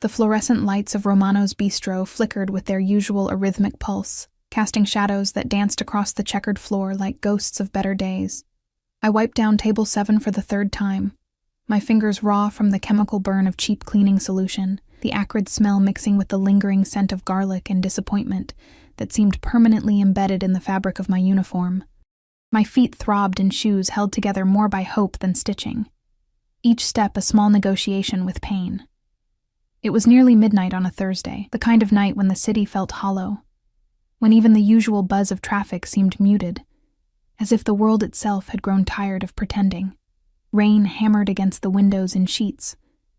The fluorescent lights of Romano's bistro flickered with their usual arrhythmic pulse, casting shadows that danced across the checkered floor like ghosts of better days. I wiped down table 7 for the 3rd time, my fingers raw from the chemical burn of cheap cleaning solution, the acrid smell mixing with the lingering scent of garlic and disappointment that seemed permanently embedded in the fabric of my uniform. My feet throbbed in shoes held together more by hope than stitching, each step a small negotiation with pain. It was nearly midnight on a Thursday, the kind of night when the city felt hollow, when even the usual buzz of traffic seemed muted, as if the world itself had grown tired of pretending. Rain hammered against the windows in sheets,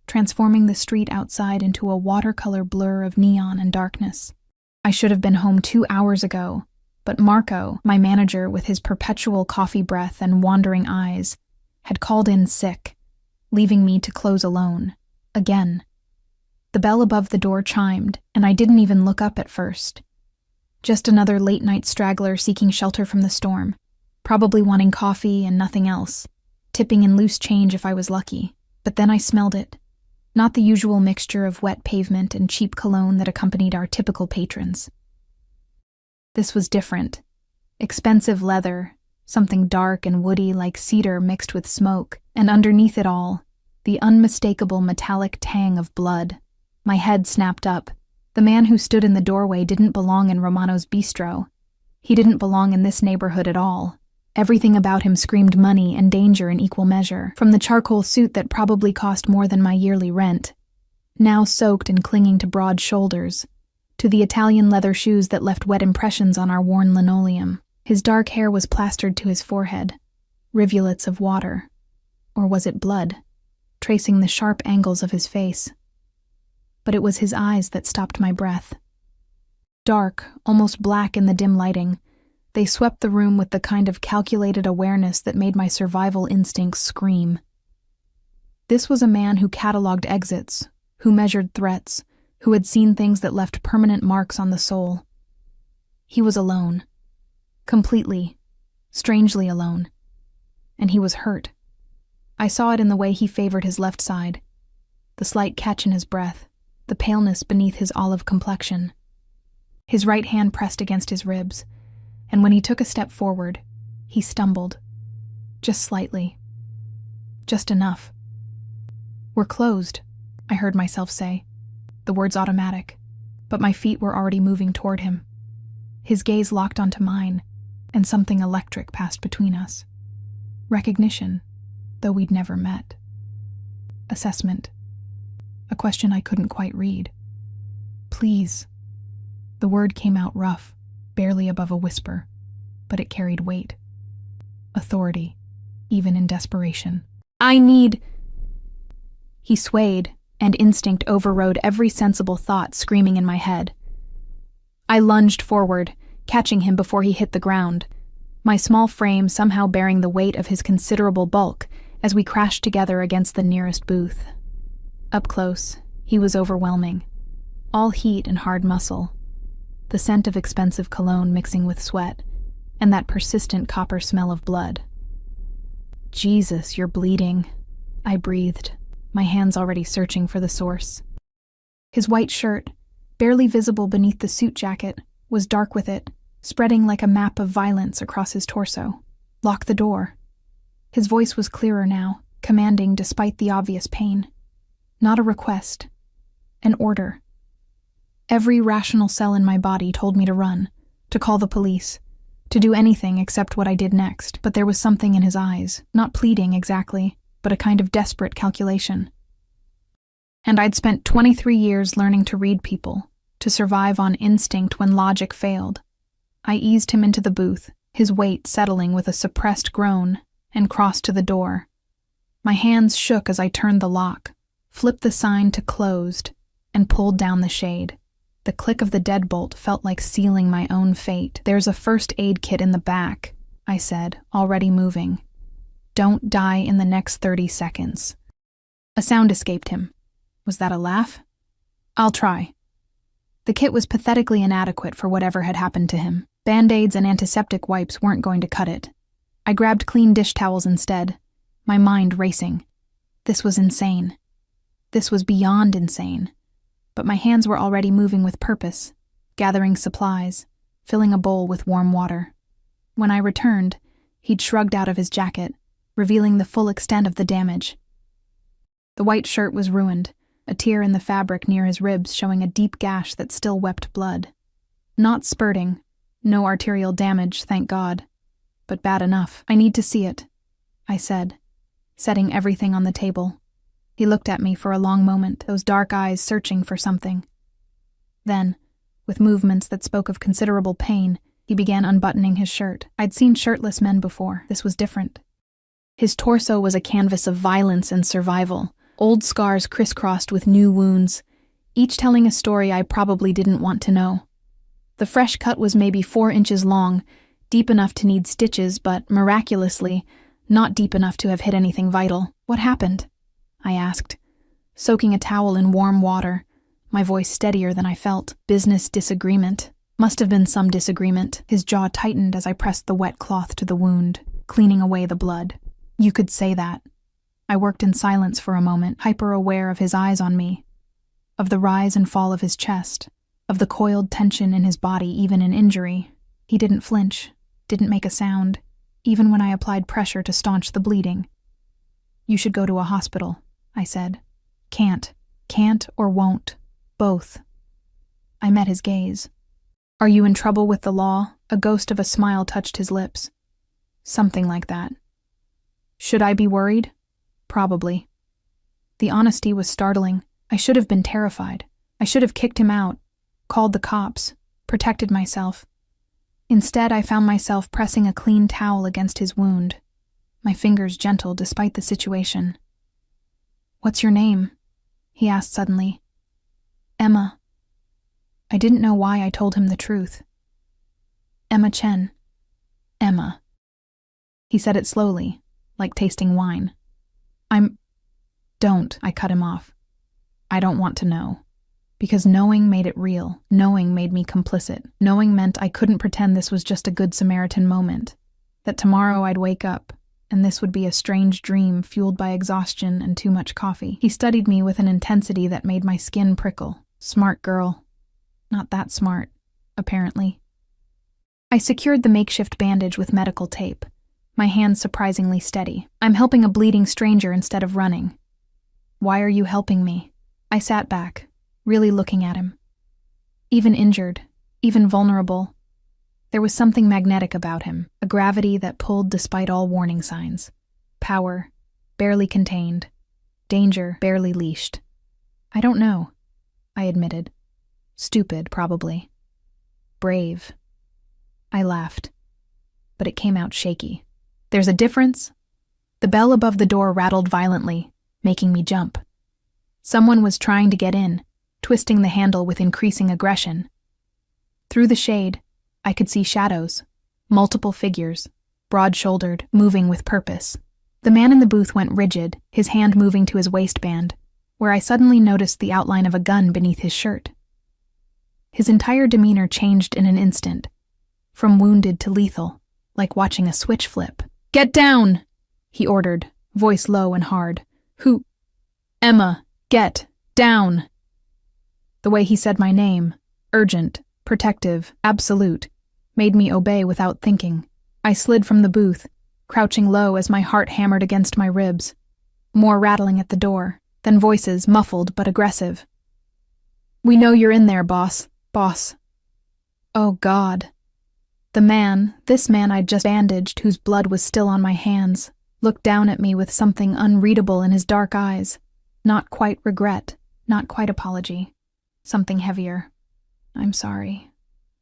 transforming the street outside into a watercolor blur of neon and darkness. I should have been home 2 hours ago, but Marco, my manager with his perpetual coffee breath and wandering eyes, had called in sick, leaving me to close alone, again. The bell above the door chimed, and I didn't even look up at first. Just another late-night straggler seeking shelter from the storm, probably wanting coffee and nothing else, tipping in loose change if I was lucky. But then I smelled it. Not the usual mixture of wet pavement and cheap cologne that accompanied our typical patrons. This was different. Expensive leather, something dark and woody like cedar mixed with smoke, and underneath it all, the unmistakable metallic tang of blood. My head snapped up. The man who stood in the doorway didn't belong in Romano's bistro. He didn't belong in this neighborhood at all. Everything about him screamed money and danger in equal measure, from the charcoal suit that probably cost more than my yearly rent, now soaked and clinging to broad shoulders, to the Italian leather shoes that left wet impressions on our worn linoleum. His dark hair was plastered to his forehead, rivulets of water, or was it blood, tracing the sharp angles of his face. But it was his eyes that stopped my breath. Dark, almost black in the dim lighting, they swept the room with the kind of calculated awareness that made my survival instincts scream. This was a man who cataloged exits, who measured threats, who had seen things that left permanent marks on the soul. He was alone. Completely, strangely alone. And he was hurt. I saw it in the way he favored his left side, the slight catch in his breath, the paleness beneath his olive complexion. His right hand pressed against his ribs, and when he took a step forward, he stumbled. Just slightly. Just enough. "We're closed," I heard myself say, the words automatic, but my feet were already moving toward him. His gaze locked onto mine, and something electric passed between us. Recognition, though we'd never met. Assessment. A question I couldn't quite read. "Please." The word came out rough, barely above a whisper, but it carried weight. Authority, even in desperation. "I need—" He swayed, and instinct overrode every sensible thought screaming in my head. I lunged forward, catching him before he hit the ground, my small frame somehow bearing the weight of his considerable bulk as we crashed together against the nearest booth. Up close, he was overwhelming. All heat and hard muscle. The scent of expensive cologne mixing with sweat, and that persistent copper smell of blood. "Jesus, you're bleeding," I breathed, my hands already searching for the source. His white shirt, barely visible beneath the suit jacket, was dark with it, spreading like a map of violence across his torso. "Lock the door." His voice was clearer now, commanding despite the obvious pain. Not a request, an order. Every rational cell in my body told me to run, to call the police, to do anything except what I did next, but there was something in his eyes, not pleading exactly, but a kind of desperate calculation. And I'd spent 23 years learning to read people, to survive on instinct when logic failed. I eased him into the booth, his weight settling with a suppressed groan, and crossed to the door. My hands shook as I turned the lock, flipped the sign to closed, and pulled down the shade. The click of the deadbolt felt like sealing my own fate. "There's a first aid kit in the back," I said, already moving. "Don't die in the next 30 seconds. A sound escaped him. Was that a laugh? "I'll try." The kit was pathetically inadequate for whatever had happened to him. Band-aids and antiseptic wipes weren't going to cut it. I grabbed clean dish towels instead, my mind racing. This was insane. This was beyond insane. but my hands were already moving with purpose, gathering supplies, filling a bowl with warm water. When I returned, he'd shrugged out of his jacket, revealing the full extent of the damage. The white shirt was ruined, a tear in the fabric near his ribs showing a deep gash that still wept blood. Not spurting, no arterial damage, thank God, but bad enough. I need to see it, I said, setting everything on the table. He looked at me for a long moment, those dark eyes searching for something. Then, with movements that spoke of considerable pain, he began unbuttoning his shirt. I'd seen shirtless men before. This was different. His torso was a canvas of violence and survival, old scars crisscrossed with new wounds, each telling a story I probably didn't want to know. The fresh cut was maybe 4 inches long, deep enough to need stitches, but, miraculously, not deep enough to have hit anything vital. What happened? I asked, soaking a towel in warm water, my voice steadier than I felt. Business disagreement. Must have been some disagreement. His jaw tightened as I pressed the wet cloth to the wound, cleaning away the blood. You could say that. I worked in silence for a moment, hyper-aware of his eyes on me, of the rise and fall of his chest, of the coiled tension in his body even in injury. He didn't flinch, didn't make a sound, even when I applied pressure to staunch the bleeding. You should go to a hospital, I said. Can't or won't. Both. I met his gaze. Are you in trouble with the law? A ghost of a smile touched his lips. Something like that. Should I be worried? Probably. The honesty was startling. I should have been terrified. I should have kicked him out, called the cops, protected myself. Instead, I found myself pressing a clean towel against his wound, my fingers gentle despite the situation. What's your name? He asked suddenly. Emma. I didn't know why I told him the truth. Emma Chen. Emma. He said it slowly, like tasting wine. Don't, I cut him off. I don't want to know. Because knowing made it real. Knowing made me complicit. Knowing meant I couldn't pretend this was just a Good Samaritan moment. That tomorrow I'd wake up, and this would be a strange dream fueled by exhaustion and too much coffee. He studied me with an intensity that made my skin prickle. Smart girl. Not that smart, apparently. I secured the makeshift bandage with medical tape, my hands surprisingly steady. I'm helping a bleeding stranger instead of running. Why are you helping me? I sat back, really looking at him. Even injured, even vulnerable, there was something magnetic about him, a gravity that pulled despite all warning signs. Power, barely contained. Danger, barely leashed. I don't know, I admitted. Stupid, probably. Brave. I laughed, but it came out shaky. There's a difference. The bell above the door rattled violently, making me jump. Someone was trying to get in, twisting the handle with increasing aggression. Through the shade, I could see shadows, multiple figures, broad-shouldered, moving with purpose. The man in the booth went rigid, his hand moving to his waistband, where I suddenly noticed the outline of a gun beneath his shirt. His entire demeanor changed in an instant, from wounded to lethal, like watching a switch flip. Get down, he ordered, voice low and hard. Who? Emma, get down. The way he said my name, urgent, protective, absolute, made me obey without thinking. I slid from the booth, crouching low as my heart hammered against my ribs. More rattling at the door, then voices muffled but aggressive. We know you're in there, boss. Oh, God. This man I'd just bandaged, whose blood was still on my hands, looked down at me with something unreadable in his dark eyes. Not quite regret, not quite apology. Something heavier. I'm sorry,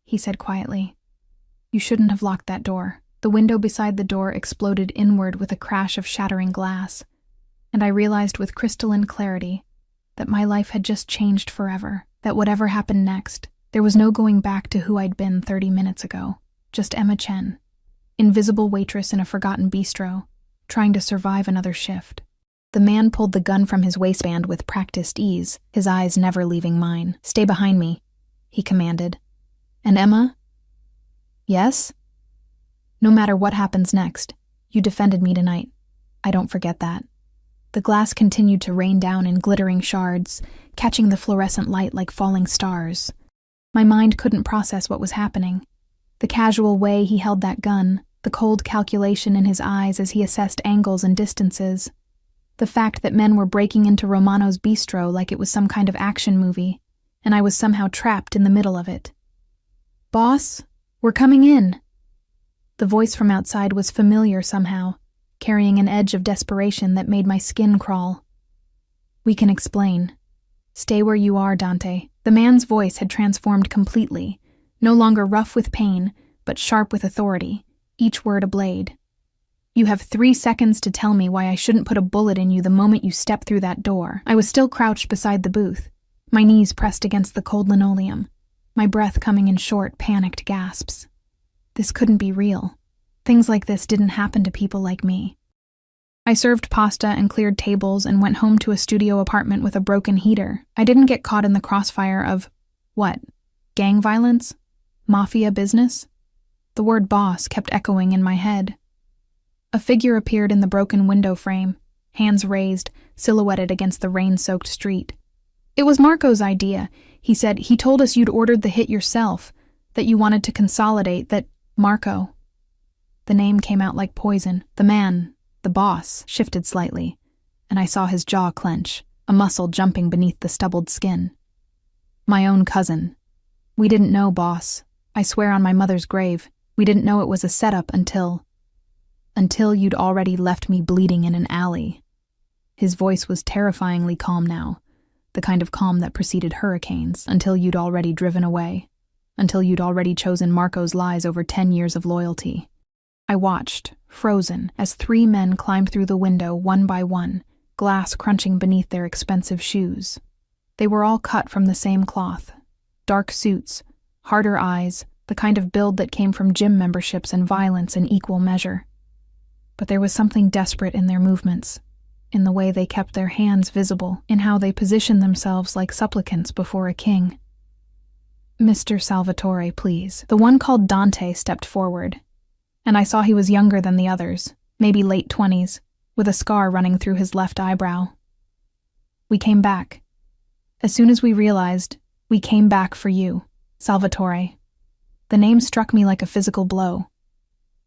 he said quietly. You shouldn't have locked that door. The window beside the door exploded inward with a crash of shattering glass, and I realized with crystalline clarity that my life had just changed forever, that whatever happened next, there was no going back to who I'd been 30 minutes ago. Just Emma Chen, invisible waitress in a forgotten bistro, trying to survive another shift. The man pulled the gun from his waistband with practiced ease, his eyes never leaving mine. Stay behind me, he commanded. And Emma? Yes? No matter what happens next, you defended me tonight. I don't forget that. The glass continued to rain down in glittering shards, catching the fluorescent light like falling stars. My mind couldn't process what was happening. The casual way he held that gun, the cold calculation in his eyes as he assessed angles and distances. The fact that men were breaking into Romano's bistro like it was some kind of action movie, and I was somehow trapped in the middle of it. "Boss, we're coming in." The voice from outside was familiar somehow, carrying an edge of desperation that made my skin crawl. "We can explain. Stay where you are, Dante." The man's voice had transformed completely, no longer rough with pain, but sharp with authority, each word a blade. "You have 3 seconds to tell me why I shouldn't put a bullet in you the moment you step through that door." I was still crouched beside the booth, my knees pressed against the cold linoleum, my breath coming in short, panicked gasps. This couldn't be real. Things like this didn't happen to people like me. I served pasta and cleared tables and went home to a studio apartment with a broken heater. I didn't get caught in the crossfire of, what, gang violence? Mafia business? The word boss kept echoing in my head. A figure appeared in the broken window frame, hands raised, silhouetted against the rain-soaked street. It was Marco's idea. He said, "He told us you'd ordered the hit yourself, that you wanted to consolidate, that Marco." The name came out like poison. The man, the boss, shifted slightly, and I saw his jaw clench, a muscle jumping beneath the stubbled skin. "My own cousin. We didn't know, boss. I swear on my mother's grave, we didn't know it was a setup until you'd already left me bleeding in an alley." His voice was terrifyingly calm now, the kind of calm that preceded hurricanes, "until you'd already driven away, until you'd already chosen Marco's lies over 10 years of loyalty." I watched, frozen, as 3 men climbed through the window one by one, glass crunching beneath their expensive shoes. They were all cut from the same cloth. Dark suits, harder eyes, the kind of build that came from gym memberships and violence in equal measure. But there was something desperate in their movements, in the way they kept their hands visible, in how they positioned themselves like supplicants before a king. "Mr. Salvatore, please." The one called Dante stepped forward, and I saw he was younger than the others, maybe late 20s, with a scar running through his left eyebrow. "We came back. As soon as we realized, we came back for you, Salvatore." The name struck me like a physical blow.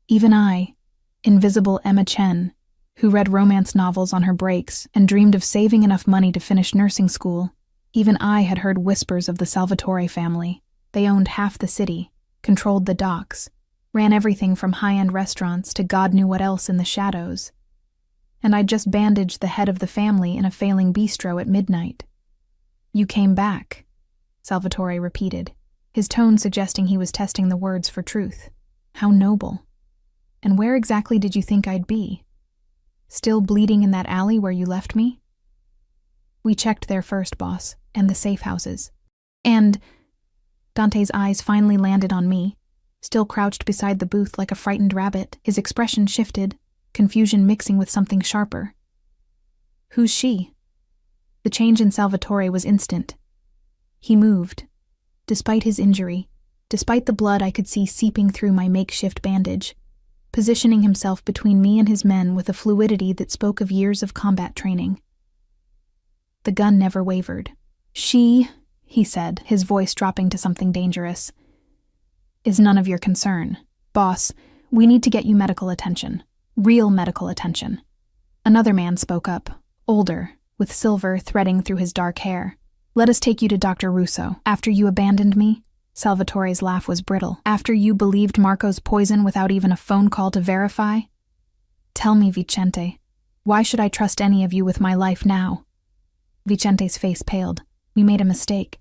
Even I, invisible Emma Chen, who read romance novels on her breaks and dreamed of saving enough money to finish nursing school, even I had heard whispers of the Salvatore family. They owned half the city, controlled the docks, ran everything from high-end restaurants to God knew what else in the shadows. And I'd just bandaged the head of the family in a failing bistro at midnight. "You came back," Salvatore repeated, his tone suggesting he was testing the words for truth. How noble. "And where exactly did you think I'd be? Still bleeding in that alley where you left me?" "We checked there first, boss, and the safe houses. And..." Dante's eyes finally landed on me, still crouched beside the booth like a frightened rabbit. His expression shifted, confusion mixing with something sharper. "Who's she?" The change in Salvatore was instant. He moved. Despite his injury, despite the blood I could see seeping through my makeshift bandage, positioning himself between me and his men with a fluidity that spoke of years of combat training. The gun never wavered. "She," he said, his voice dropping to something dangerous, "is none of your concern. Boss, we need to get you medical attention. Real medical attention." Another man spoke up, older, with silver threading through his dark hair. "Let us take you to Dr. Russo. After you abandoned me," Salvatore's laugh was brittle, "after you believed Marco's poison without even a phone call to verify? Tell me, Vicente, why should I trust any of you with my life now?" Vicente's face paled. "We made a mistake.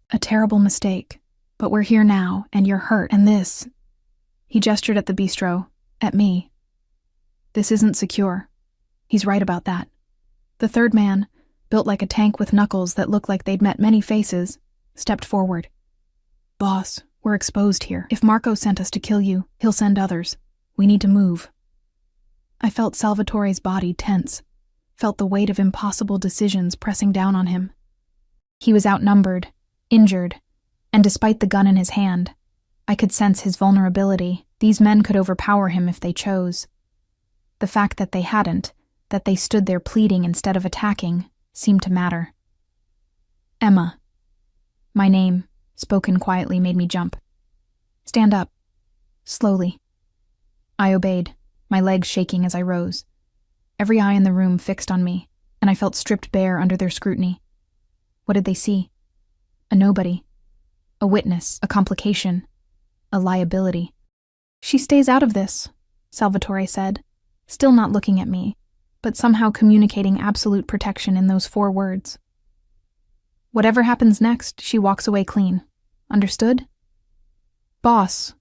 A terrible mistake. But we're here now, and you're hurt, and this..." He gestured at the bistro, at me. "This isn't secure." He's right about that. The third man, built like a tank with knuckles that looked like they'd met many faces, stepped forward. "Boss, we're exposed here. If Marco sent us to kill you, he'll send others. We need to move." I felt Salvatore's body tense, felt the weight of impossible decisions pressing down on him. He was outnumbered, injured, and despite the gun in his hand, I could sense his vulnerability. These men could overpower him if they chose. The fact that they hadn't, that they stood there pleading instead of attacking, seemed to matter. Emma. My name, spoken quietly, made me jump. Stand up. Slowly. I obeyed, my legs shaking as I rose. Every eye in the room fixed on me, and I felt stripped bare under their scrutiny. What did they see? A nobody. A witness, a complication, a liability. She stays out of this, Salvatore said, still not looking at me, but somehow communicating absolute protection in those 4 words. Whatever happens next, she walks away clean. Understood? Boss,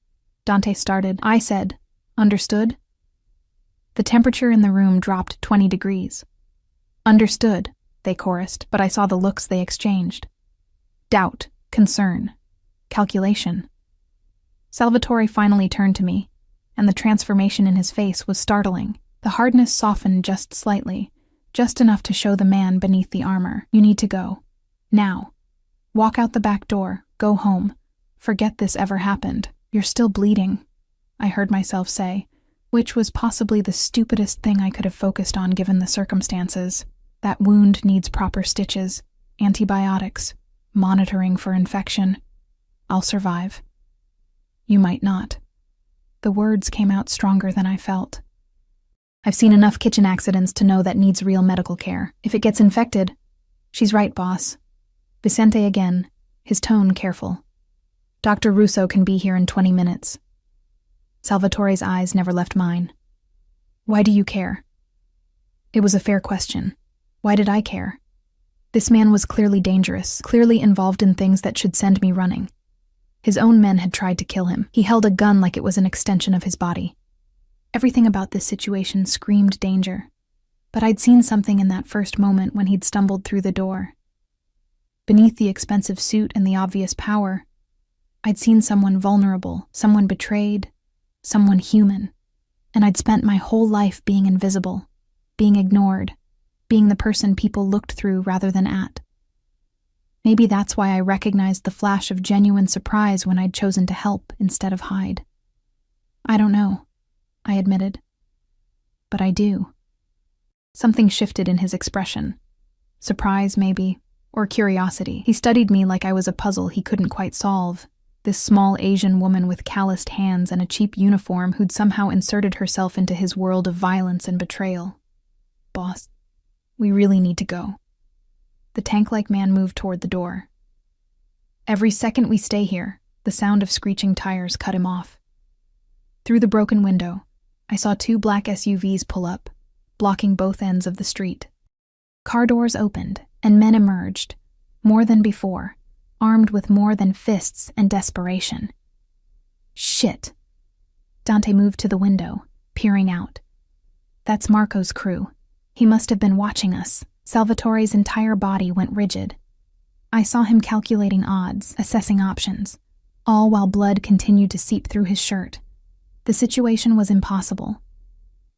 Dante started. I said, understood? The temperature in the room dropped 20 degrees. Understood, they chorused, but I saw the looks they exchanged. Doubt, concern, calculation. Salvatore finally turned to me, and the transformation in his face was startling. The hardness softened just slightly, just enough to show the man beneath the armor. You need to go. Now. Walk out the back door. Go home. Forget this ever happened. You're still bleeding, I heard myself say, which was possibly the stupidest thing I could have focused on given the circumstances. That wound needs proper stitches, antibiotics, monitoring for infection. I'll survive. You might not. The words came out stronger than I felt. I've seen enough kitchen accidents to know that needs real medical care. If it gets infected... She's right, boss. Vicente again, his tone careful. Dr. Russo can be here in 20 minutes. Salvatore's eyes never left mine. Why do you care? It was a fair question. Why did I care? This man was clearly dangerous, clearly involved in things that should send me running. His own men had tried to kill him. He held a gun like it was an extension of his body. Everything about this situation screamed danger, but I'd seen something in that first moment when he'd stumbled through the door. Beneath the expensive suit and the obvious power, I'd seen someone vulnerable, someone betrayed, someone human, and I'd spent my whole life being invisible, being ignored, being the person people looked through rather than at. Maybe that's why I recognized the flash of genuine surprise when I'd chosen to help instead of hide. I don't know, I admitted. But I do. Something shifted in his expression. Surprise, maybe, or curiosity. He studied me like I was a puzzle he couldn't quite solve. This small Asian woman with calloused hands and a cheap uniform who'd somehow inserted herself into his world of violence and betrayal. Boss, we really need to go. The tank-like man moved toward the door. Every second we stay here, the sound of screeching tires cut him off. Through the broken window, I saw 2 black SUVs pull up, blocking both ends of the street. Car doors opened, and men emerged, more than before, armed with more than fists and desperation. Shit. Dante moved to the window, peering out. That's Marco's crew. He must have been watching us. Salvatore's entire body went rigid. I saw him calculating odds, assessing options, all while blood continued to seep through his shirt. The situation was impossible.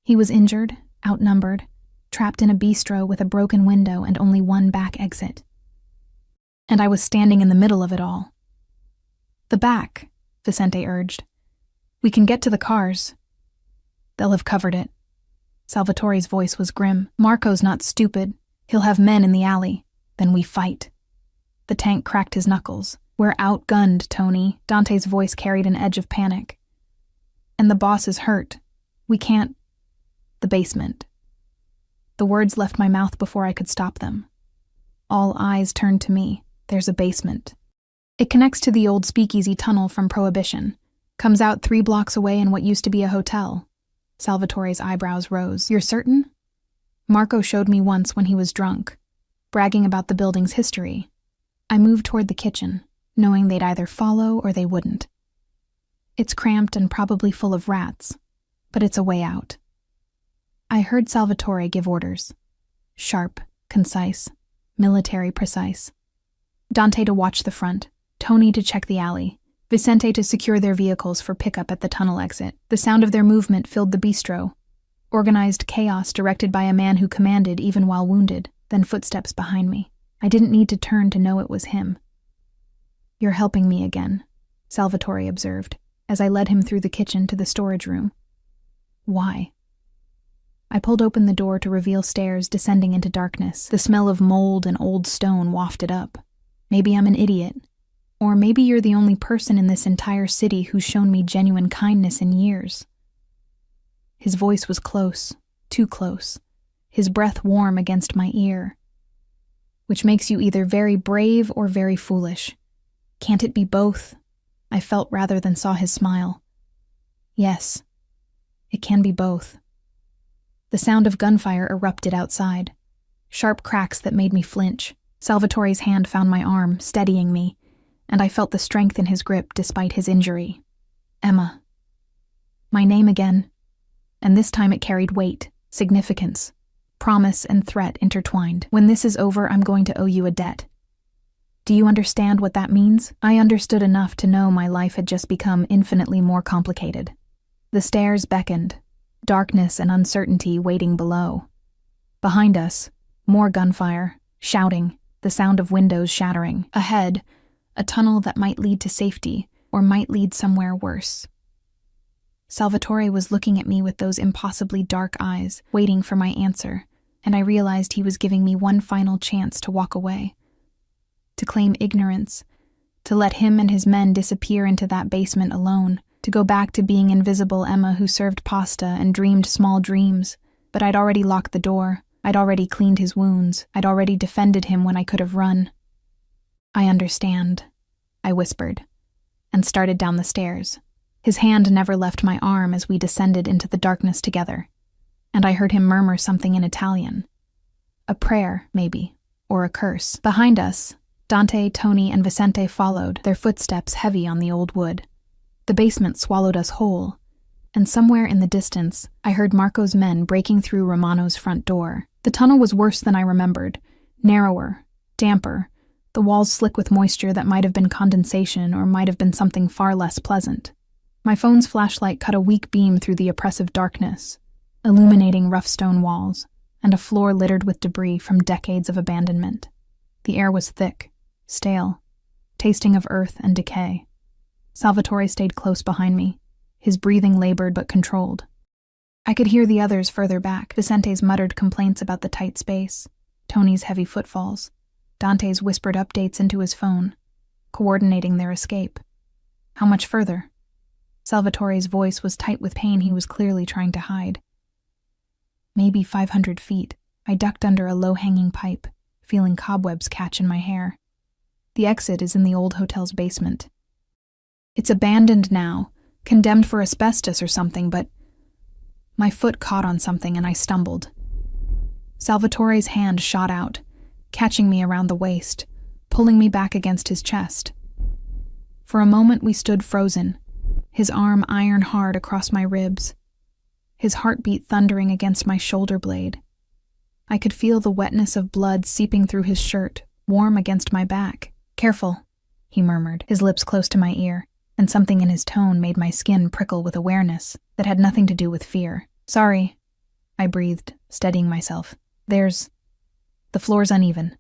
He was injured, outnumbered, trapped in a bistro with a broken window and only one back exit. And I was standing in the middle of it all. The back, Vicente urged. We can get to the cars. They'll have covered it. Salvatore's voice was grim. Marco's not stupid. He'll have men in the alley. Then we fight. The tank cracked his knuckles. We're outgunned, Tony. Dante's voice carried an edge of panic. And the boss is hurt. We can't... The basement. The words left my mouth before I could stop them. All eyes turned to me. There's a basement. It connects to the old speakeasy tunnel from Prohibition. Comes out 3 blocks away in what used to be a hotel. Salvatore's eyebrows rose. You're certain? Marco showed me once when he was drunk, bragging about the building's history. I moved toward the kitchen, knowing they'd either follow or they wouldn't. It's cramped and probably full of rats, but it's a way out. I heard Salvatore give orders. Sharp, concise, military precise. Dante to watch the front, Tony to check the alley, Vicente to secure their vehicles for pickup at the tunnel exit. The sound of their movement filled the bistro. Organized chaos directed by a man who commanded even while wounded, then footsteps behind me. I didn't need to turn to know it was him. You're helping me again, Salvatore observed, as I led him through the kitchen to the storage room. Why? I pulled open the door to reveal stairs descending into darkness. The smell of mold and old stone wafted up. Maybe I'm an idiot. Or maybe you're the only person in this entire city who's shown me genuine kindness in years. His voice was close, too close, his breath warm against my ear. Which makes you either very brave or very foolish. Can't it be both? I felt rather than saw his smile. Yes, it can be both. The sound of gunfire erupted outside. Sharp cracks that made me flinch. Salvatore's hand found my arm, steadying me, and I felt the strength in his grip despite his injury. Emma. My name again. And this time it carried weight, significance, promise and threat intertwined. When this is over, I'm going to owe you a debt. Do you understand what that means? I understood enough to know my life had just become infinitely more complicated. The stairs beckoned, darkness and uncertainty waiting below. Behind us, more gunfire, shouting, the sound of windows shattering. Ahead, a tunnel that might lead to safety, or might lead somewhere worse. Salvatore was looking at me with those impossibly dark eyes, waiting for my answer, and I realized he was giving me one final chance to walk away. To claim ignorance, to let him and his men disappear into that basement alone, to go back to being invisible Emma who served pasta and dreamed small dreams. But I'd already locked the door, I'd already cleaned his wounds, I'd already defended him when I could have run. I understand, I whispered, and started down the stairs. His hand never left my arm as we descended into the darkness together, and I heard him murmur something in Italian. A prayer, maybe, or a curse. Behind us, Dante, Tony, and Vicente followed, their footsteps heavy on the old wood. The basement swallowed us whole, and somewhere in the distance, I heard Marco's men breaking through Romano's front door. The tunnel was worse than I remembered, narrower, damper, the walls slick with moisture that might have been condensation or might have been something far less pleasant. My phone's flashlight cut a weak beam through the oppressive darkness, illuminating rough stone walls and a floor littered with debris from decades of abandonment. The air was thick, stale, tasting of earth and decay. Salvatore stayed close behind me, his breathing labored but controlled. I could hear the others further back, Vicente's muttered complaints about the tight space, Tony's heavy footfalls, Dante's whispered updates into his phone, coordinating their escape. How much further? Salvatore's voice was tight with pain he was clearly trying to hide. Maybe 500 feet. I ducked under a low-hanging pipe, feeling cobwebs catch in my hair. The exit is in the old hotel's basement. It's abandoned now, condemned for asbestos or something, but my foot caught on something and I stumbled. Salvatore's hand shot out, catching me around the waist, pulling me back against his chest. For a moment we stood frozen, his arm iron hard across my ribs, his heartbeat thundering against my shoulder blade. I could feel the wetness of blood seeping through his shirt, warm against my back. Careful, he murmured, his lips close to my ear, and something in his tone made my skin prickle with awareness that had nothing to do with fear. Sorry, I breathed, steadying myself. The floor's uneven.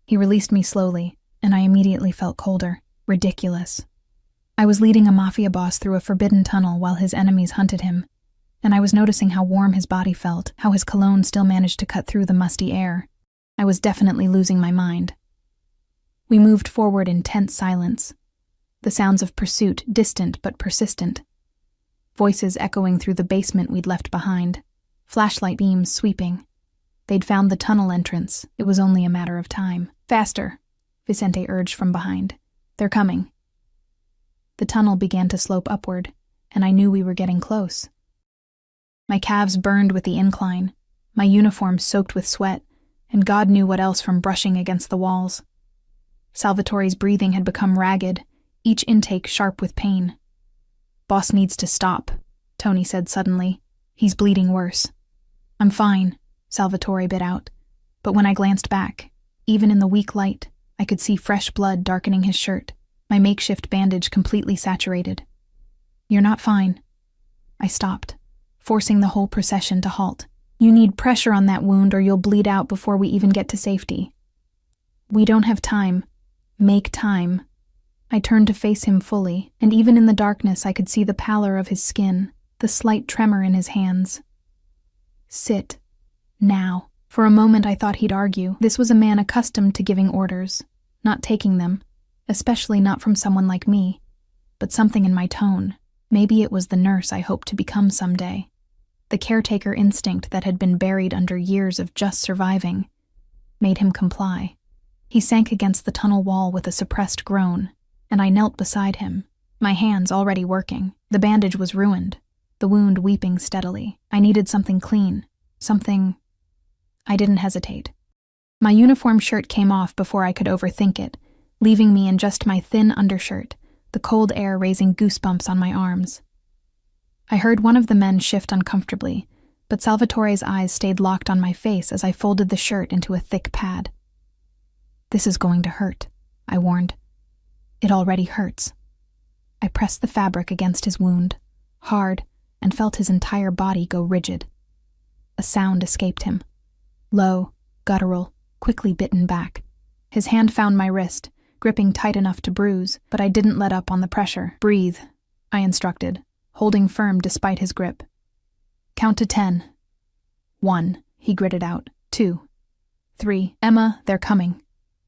He released me slowly, and I immediately felt colder. Ridiculous. I was leading a mafia boss through a forbidden tunnel while his enemies hunted him, and I was noticing how warm his body felt, how his cologne still managed to cut through the musty air. I was definitely losing my mind. We moved forward in tense silence, the sounds of pursuit distant but persistent, voices echoing through the basement we'd left behind, flashlight beams sweeping. They'd found the tunnel entrance. It was only a matter of time. Faster, Vicente urged from behind. They're coming. The tunnel began to slope upward, and I knew we were getting close. My calves burned with the incline, my uniform soaked with sweat, and God knew what else from brushing against the walls. Salvatore's breathing had become ragged, each intake sharp with pain. Boss needs to stop, Tony said suddenly. He's bleeding worse. I'm fine, Salvatore bit out, but when I glanced back, even in the weak light, I could see fresh blood darkening his shirt, my makeshift bandage completely saturated. You're not fine. I stopped, forcing the whole procession to halt. You need pressure on that wound or you'll bleed out before we even get to safety. We don't have time. Make time. I turned to face him fully, and even in the darkness I could see the pallor of his skin, the slight tremor in his hands. Sit. Now. For a moment I thought he'd argue. This was a man accustomed to giving orders, not taking them, especially not from someone like me. But something in my tone, maybe it was the nurse I hoped to become someday. The caretaker instinct that had been buried under years of just surviving, made him comply. He sank against the tunnel wall with a suppressed groan, and I knelt beside him, my hands already working. The bandage was ruined, the wound weeping steadily. I needed something clean, something... I didn't hesitate. My uniform shirt came off before I could overthink it, leaving me in just my thin undershirt, the cold air raising goosebumps on my arms. I heard one of the men shift uncomfortably, but Salvatore's eyes stayed locked on my face as I folded the shirt into a thick pad. "This is going to hurt," I warned. "It already hurts." I pressed the fabric against his wound, hard, and felt his entire body go rigid. A sound escaped him. Low, guttural, quickly bitten back. His hand found my wrist, gripping tight enough to bruise, but I didn't let up on the pressure. "Breathe," I instructed, holding firm despite his grip. "Count to 10. 1, he gritted out. 2, 3. "Emma, they're coming."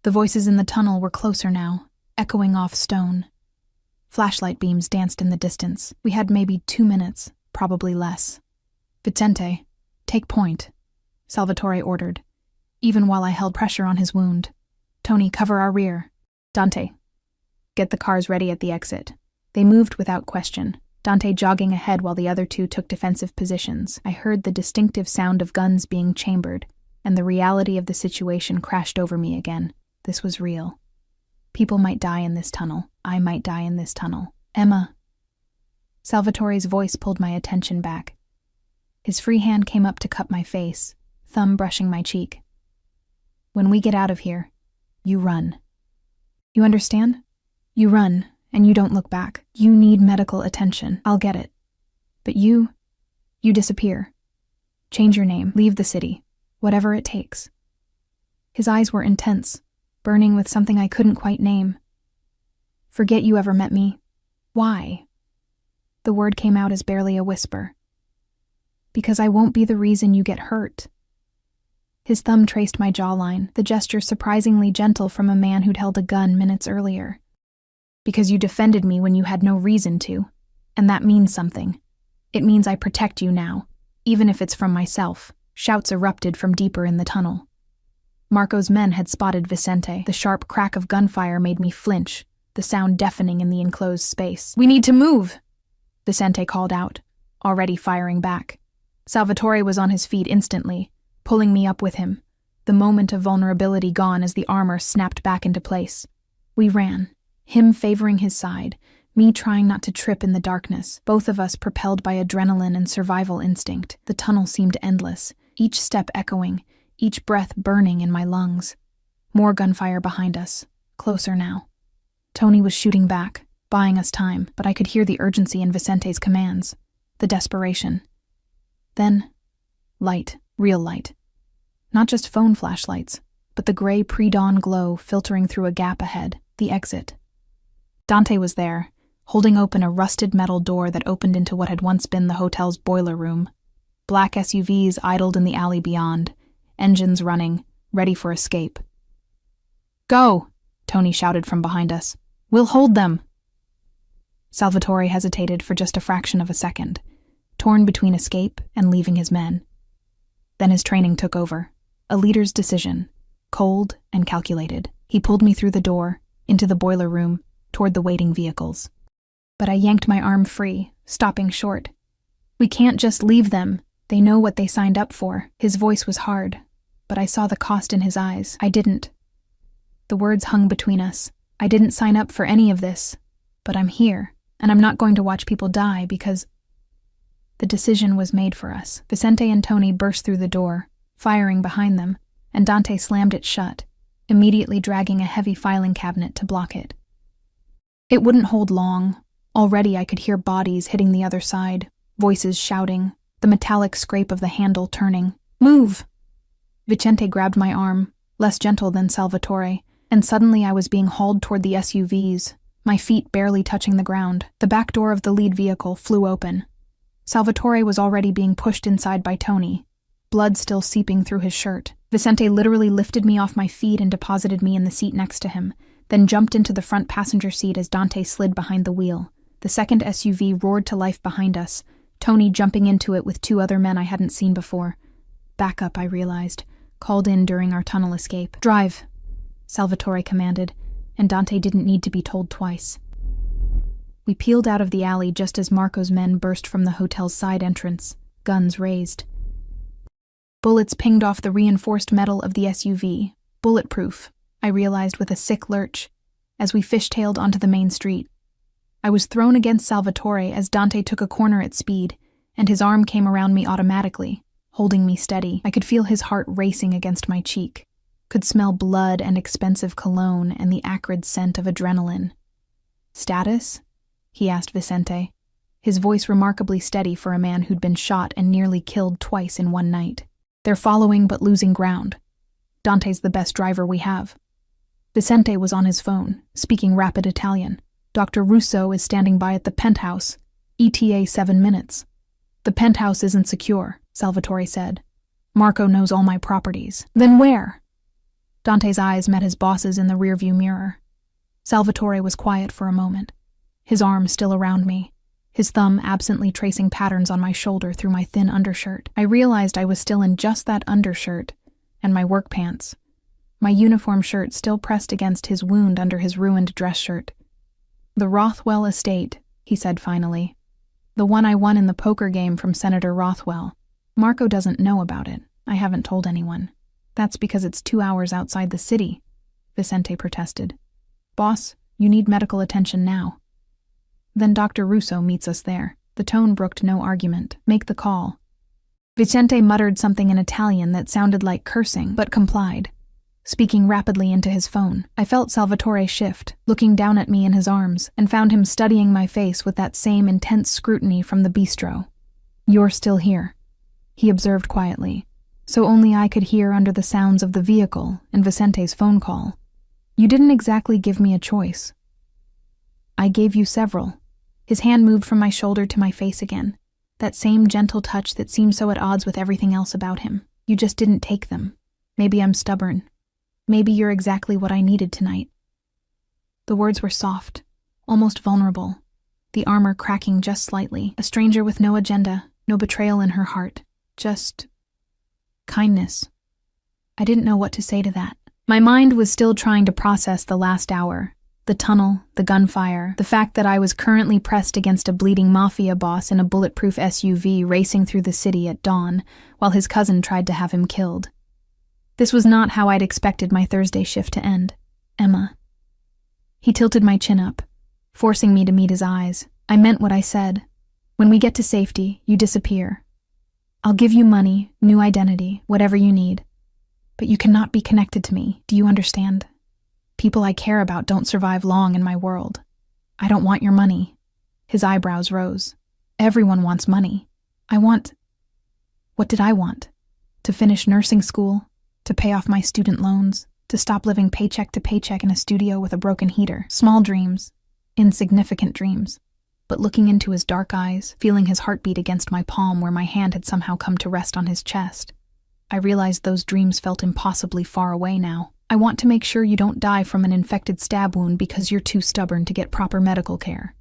The voices in the tunnel were closer now, echoing off stone. Flashlight beams danced in the distance. We had maybe 2 minutes, probably less. "Vicente, take point," Salvatore ordered, even while I held pressure on his wound. "Tony, cover our rear. Dante, get the cars ready at the exit." They moved without question, Dante jogging ahead while the other two took defensive positions. I heard the distinctive sound of guns being chambered, and the reality of the situation crashed over me again. This was real. People might die in this tunnel. I might die in this tunnel. "Emma." Salvatore's voice pulled my attention back. His free hand came up to cup my face, thumb brushing my cheek. "When we get out of here, you run. You understand? You run, and you don't look back. You need medical attention. I'll get it. But you disappear. Change your name, leave the city, whatever it takes." His eyes were intense, burning with something I couldn't quite name. "Forget you ever met me." "Why?" The word came out as barely a whisper. "Because I won't be the reason you get hurt." His thumb traced my jawline, the gesture surprisingly gentle from a man who'd held a gun minutes earlier. "Because you defended me when you had no reason to, and that means something. It means I protect you now, even if it's from myself." Shouts erupted from deeper in the tunnel. Marco's men had spotted Vicente. The sharp crack of gunfire made me flinch, the sound deafening in the enclosed space. "We need to move," Vicente called out, already firing back. Salvatore was on his feet instantly, pulling me up with him, the moment of vulnerability gone as the armor snapped back into place. We ran, him favoring his side, me trying not to trip in the darkness, both of us propelled by adrenaline and survival instinct. The tunnel seemed endless, each step echoing, each breath burning in my lungs. More gunfire behind us, closer now. Tony was shooting back, buying us time, but I could hear the urgency in Vicente's commands, the desperation. Then, light, real light. Not just phone flashlights, but the gray pre-dawn glow filtering through a gap ahead, the exit. Dante was there, holding open a rusted metal door that opened into what had once been the hotel's boiler room. Black SUVs idled in the alley beyond, engines running, ready for escape. "Go!" Tony shouted from behind us. "We'll hold them!" Salvatore hesitated for just a fraction of a second, torn between escape and leaving his men. Then his training took over, a leader's decision, cold and calculated. He pulled me through the door, into the boiler room, toward the waiting vehicles. But I yanked my arm free, stopping short. "We can't just leave them. They know what they signed up for." His voice was hard, but I saw the cost in his eyes. I didn't. The words hung between us. I didn't sign up for any of this, but I'm here, and I'm not going to watch people die because... The decision was made for us. Vicente and Tony burst through the door, firing behind them, and Dante slammed it shut, immediately dragging a heavy filing cabinet to block it. It wouldn't hold long. Already I could hear bodies hitting the other side, voices shouting, the metallic scrape of the handle turning. "Move!" Vicente grabbed my arm, less gentle than Salvatore, and suddenly I was being hauled toward the SUVs, my feet barely touching the ground. The back door of the lead vehicle flew open. Salvatore was already being pushed inside by Tony, blood still seeping through his shirt. Vicente literally lifted me off my feet and deposited me in the seat next to him, then jumped into the front passenger seat as Dante slid behind the wheel. The second SUV roared to life behind us, Tony jumping into it with 2 other men I hadn't seen before. Backup, I realized, called in during our tunnel escape. "Drive," Salvatore commanded, and Dante didn't need to be told twice. We peeled out of the alley just as Marco's men burst from the hotel's side entrance, guns raised. Bullets pinged off the reinforced metal of the SUV. Bulletproof, I realized with a sick lurch, as we fishtailed onto the main street. I was thrown against Salvatore as Dante took a corner at speed, and his arm came around me automatically, holding me steady. I could feel his heart racing against my cheek, could smell blood and expensive cologne and the acrid scent of adrenaline. "Status?" he asked Vicente, his voice remarkably steady for a man who'd been shot and nearly killed twice in one night. "They're following but losing ground. Dante's the best driver we have." Vicente was on his phone, speaking rapid Italian. "Dr. Russo is standing by at the penthouse. ETA 7 minutes. The penthouse isn't secure," Salvatore said. "Marco knows all my properties." "Then where?" Dante's eyes met his boss's in the rearview mirror. Salvatore was quiet for a moment, his arm still around me, his thumb absently tracing patterns on my shoulder through my thin undershirt. I realized I was still in just that undershirt and my work pants, my uniform shirt still pressed against his wound under his ruined dress shirt. "The Rothwell estate," he said finally. "The one I won in the poker game from Senator Rothwell. Marco doesn't know about it. I haven't told anyone. That's because it's 2 hours outside the city," Vicente protested. "Boss, you need medical attention now." "Then Dr. Russo meets us there." The tone brooked no argument. "Make the call." Vicente muttered something in Italian that sounded like cursing, but complied, speaking rapidly into his phone. I felt Salvatore shift, looking down at me in his arms, and found him studying my face with that same intense scrutiny from the bistro. "You're still here," he observed quietly, so only I could hear under the sounds of the vehicle and Vicente's phone call. "You didn't exactly give me a choice." "I gave you several." His hand moved from my shoulder to my face again, that same gentle touch that seemed so at odds with everything else about him. "You just didn't take them. Maybe I'm stubborn. Maybe you're exactly what I needed tonight." The words were soft, almost vulnerable, the armor cracking just slightly, a stranger with no agenda, no betrayal in her heart, just kindness. I didn't know what to say to that. My mind was still trying to process the last hour, the tunnel, the gunfire, the fact that I was currently pressed against a bleeding mafia boss in a bulletproof SUV racing through the city at dawn, while his cousin tried to have him killed. This was not how I'd expected my Thursday shift to end. "Emma." He tilted my chin up, forcing me to meet his eyes. "I meant what I said. When we get to safety, you disappear. I'll give you money, new identity, whatever you need. But you cannot be connected to me. Do you understand? People I care about don't survive long in my world. I don't want your money." His eyebrows rose. "Everyone wants money. What did I want? To finish nursing school? To pay off my student loans? To stop living paycheck to paycheck in a studio with a broken heater? Small dreams. Insignificant dreams." But looking into his dark eyes, feeling his heartbeat against my palm where my hand had somehow come to rest on his chest, I realized those dreams felt impossibly far away now. "I want to make sure you don't die from an infected stab wound because you're too stubborn to get proper medical care."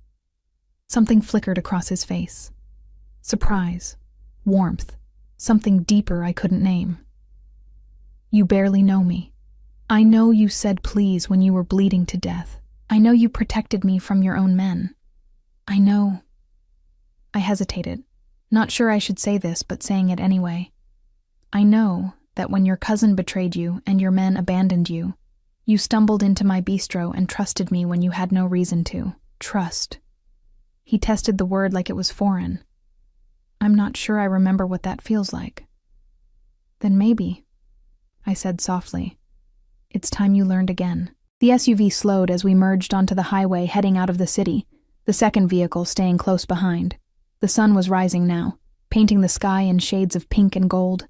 Something flickered across his face. Surprise, warmth, something deeper I couldn't name. "You barely know me. I know you said please when you were bleeding to death. I know you protected me from your own men. I know." I hesitated, not sure I should say this, but saying it anyway. "I know that when your cousin betrayed you and your men abandoned you, you stumbled into my bistro and trusted me when you had no reason to. Trust." He tested the word like it was foreign. "I'm not sure I remember what that feels like." "Then maybe," I said softly, "it's time you learned again." The SUV slowed as we merged onto the highway heading out of the city, the second vehicle staying close behind. The sun was rising now, painting the sky in shades of pink and gold,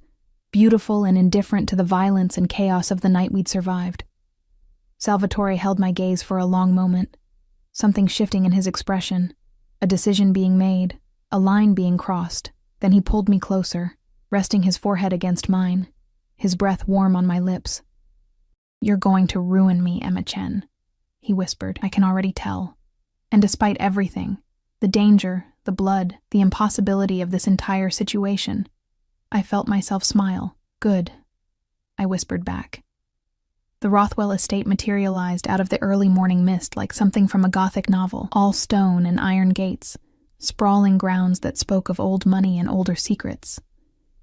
beautiful and indifferent to the violence and chaos of the night we'd survived. Salvatore held my gaze for a long moment, something shifting in his expression, a decision being made, a line being crossed. Then he pulled me closer, resting his forehead against mine, his breath warm on my lips. "You're going to ruin me, Emma Chen," he whispered. "I can already tell. And despite everything, the danger, the blood, the impossibility of this entire situation, I felt myself smile. "Good," I whispered back. The Rothwell estate materialized out of the early morning mist like something from a Gothic novel, all stone and iron gates, sprawling grounds that spoke of old money and older secrets.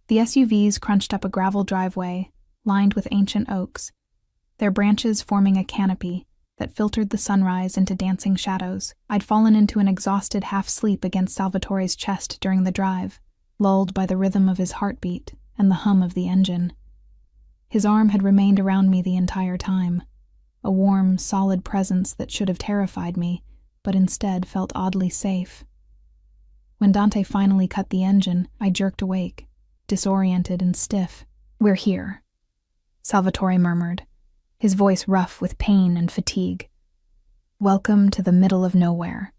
The SUVs crunched up a gravel driveway, lined with ancient oaks, their branches forming a canopy that filtered the sunrise into dancing shadows. I'd fallen into an exhausted half-sleep against Salvatore's chest during the drive, lulled by the rhythm of his heartbeat and the hum of the engine. His arm had remained around me the entire time, a warm, solid presence that should have terrified me, but instead felt oddly safe. When Dante finally cut the engine, I jerked awake, disoriented and stiff. "We're here," Salvatore murmured, his voice rough with pain and fatigue. "Welcome to the middle of nowhere."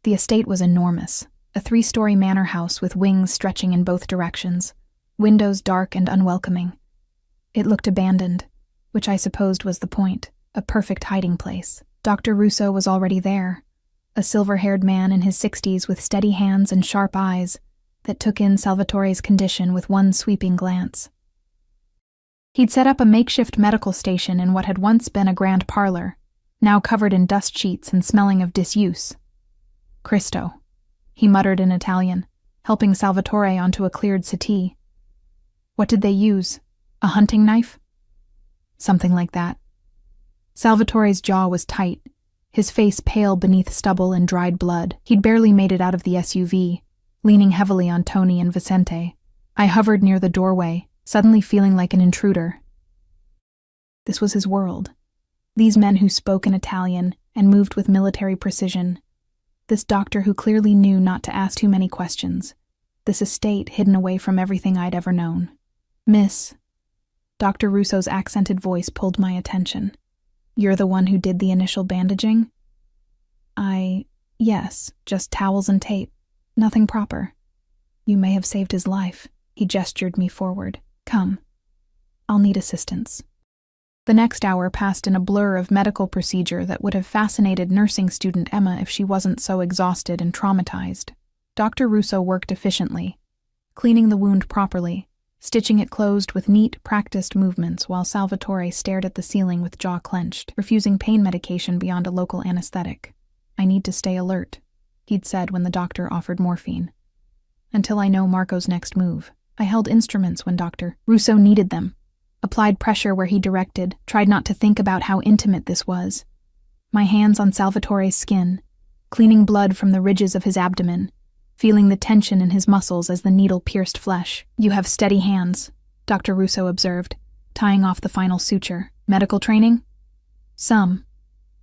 The estate was enormous, a 3-story manor house with wings stretching in both directions, windows dark and unwelcoming. It looked abandoned, which I supposed was the point, a perfect hiding place. Dr. Russo was already there, a silver-haired man in his 60s with steady hands and sharp eyes that took in Salvatore's condition with one sweeping glance. He'd set up a makeshift medical station in what had once been a grand parlor, now covered in dust sheets and smelling of disuse. "Cristo," he muttered in Italian, helping Salvatore onto a cleared settee. "What did they use? A hunting knife?" "Something like that." Salvatore's jaw was tight, his face pale beneath stubble and dried blood. He'd barely made it out of the SUV, leaning heavily on Tony and Vicente. I hovered near the doorway, suddenly feeling like an intruder. This was his world. These men who spoke in Italian and moved with military precision. This doctor who clearly knew not to ask too many questions. This estate hidden away from everything I'd ever known. "Miss," Dr. Russo's accented voice pulled my attention. "You're the one who did the initial bandaging?" Yes, just towels and tape. Nothing proper." "You may have saved his life." He gestured me forward. "Come. I'll need assistance." The next hour passed in a blur of medical procedure that would have fascinated nursing student Emma if she wasn't so exhausted and traumatized. Dr. Russo worked efficiently, cleaning the wound properly, stitching it closed with neat, practiced movements while Salvatore stared at the ceiling with jaw clenched, refusing pain medication beyond a local anesthetic. "I need to stay alert," he'd said when the doctor offered morphine. "Until I know Marco's next move." I held instruments when Dr. Russo needed them, applied pressure where he directed, tried not to think about how intimate this was. My hands on Salvatore's skin, cleaning blood from the ridges of his abdomen, feeling the tension in his muscles as the needle pierced flesh. "You have steady hands," Dr. Russo observed, tying off the final suture. "Medical training?" "Some.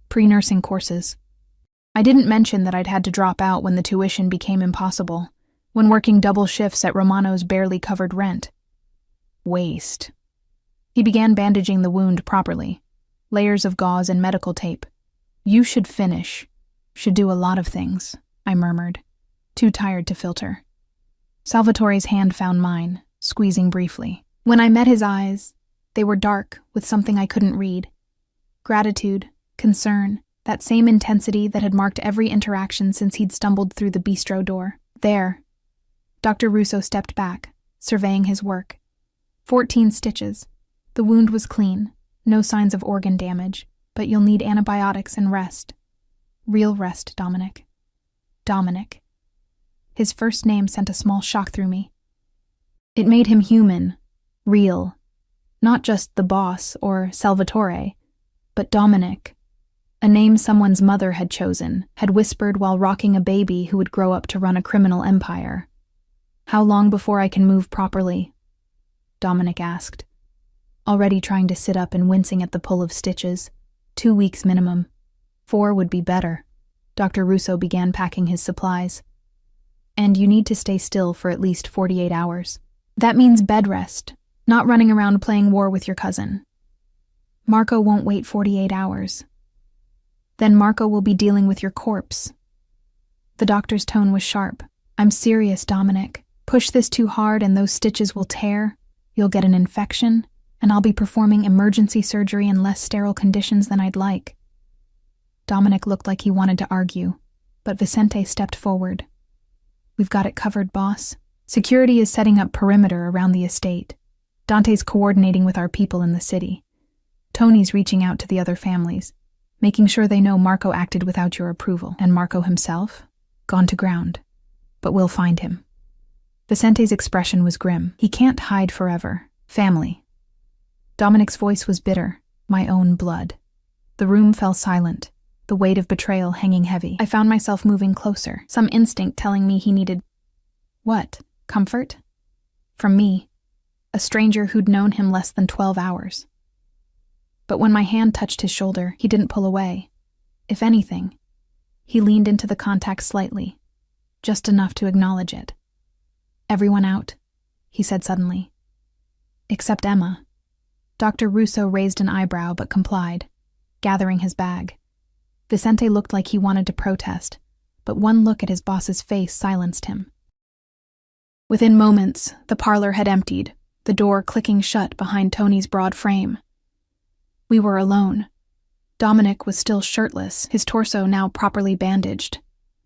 Pre-nursing courses." I didn't mention that I'd had to drop out when the tuition became impossible, when working double shifts at Romano's barely covered rent. "Waste." He began bandaging the wound properly, layers of gauze and medical tape. "You should finish. Should do a lot of things," I murmured, too tired to filter. Salvatore's hand found mine, squeezing briefly. When I met his eyes, they were dark with something I couldn't read. Gratitude, concern, that same intensity that had marked every interaction since he'd stumbled through the bistro door. "There." Dr. Russo stepped back, surveying his work. 14 stitches. The wound was clean, no signs of organ damage, but you'll need antibiotics and rest. Real rest, Dominic. Dominic. His first name sent a small shock through me. It made him human, real. Not just the boss or Salvatore, but Dominic. A name someone's mother had chosen, had whispered while rocking a baby who would grow up to run a criminal empire. "How long before I can move properly?" Dominic asked, already trying to sit up and wincing at the pull of stitches. 2 weeks minimum. 4 would be better. Dr. Russo began packing his supplies. "And you need to stay still for at least 48 hours. That means bed rest, not running around playing war with your cousin. Marco won't wait 48 hours. Then Marco will be dealing with your corpse." The doctor's tone was sharp. "I'm serious, Dominic. Push this too hard and those stitches will tear, you'll get an infection, and I'll be performing emergency surgery in less sterile conditions than I'd like. Dominic looked like he wanted to argue, but Vicente stepped forward. We've got it covered, boss. Security is setting up perimeter around the estate. Dante's coordinating with our people in the city. Tony's reaching out to the other families, making sure they know Marco acted without your approval. And Marco himself? Gone to ground. But we'll find him. Vicente's expression was grim. He can't hide forever. Family. Dominic's voice was bitter. My own blood. The room fell silent, the weight of betrayal hanging heavy. I found myself moving closer, some instinct telling me he needed... What? Comfort? From me, a stranger who'd known him less than 12 hours. But when my hand touched his shoulder, he didn't pull away. If anything, he leaned into the contact slightly, just enough to acknowledge it. Everyone out, he said suddenly. Except Emma. Dr. Russo raised an eyebrow but complied, gathering his bag. Vicente looked like he wanted to protest, but one look at his boss's face silenced him. Within moments, the parlor had emptied, the door clicking shut behind Tony's broad frame. We were alone. Dominic was still shirtless, his torso now properly bandaged,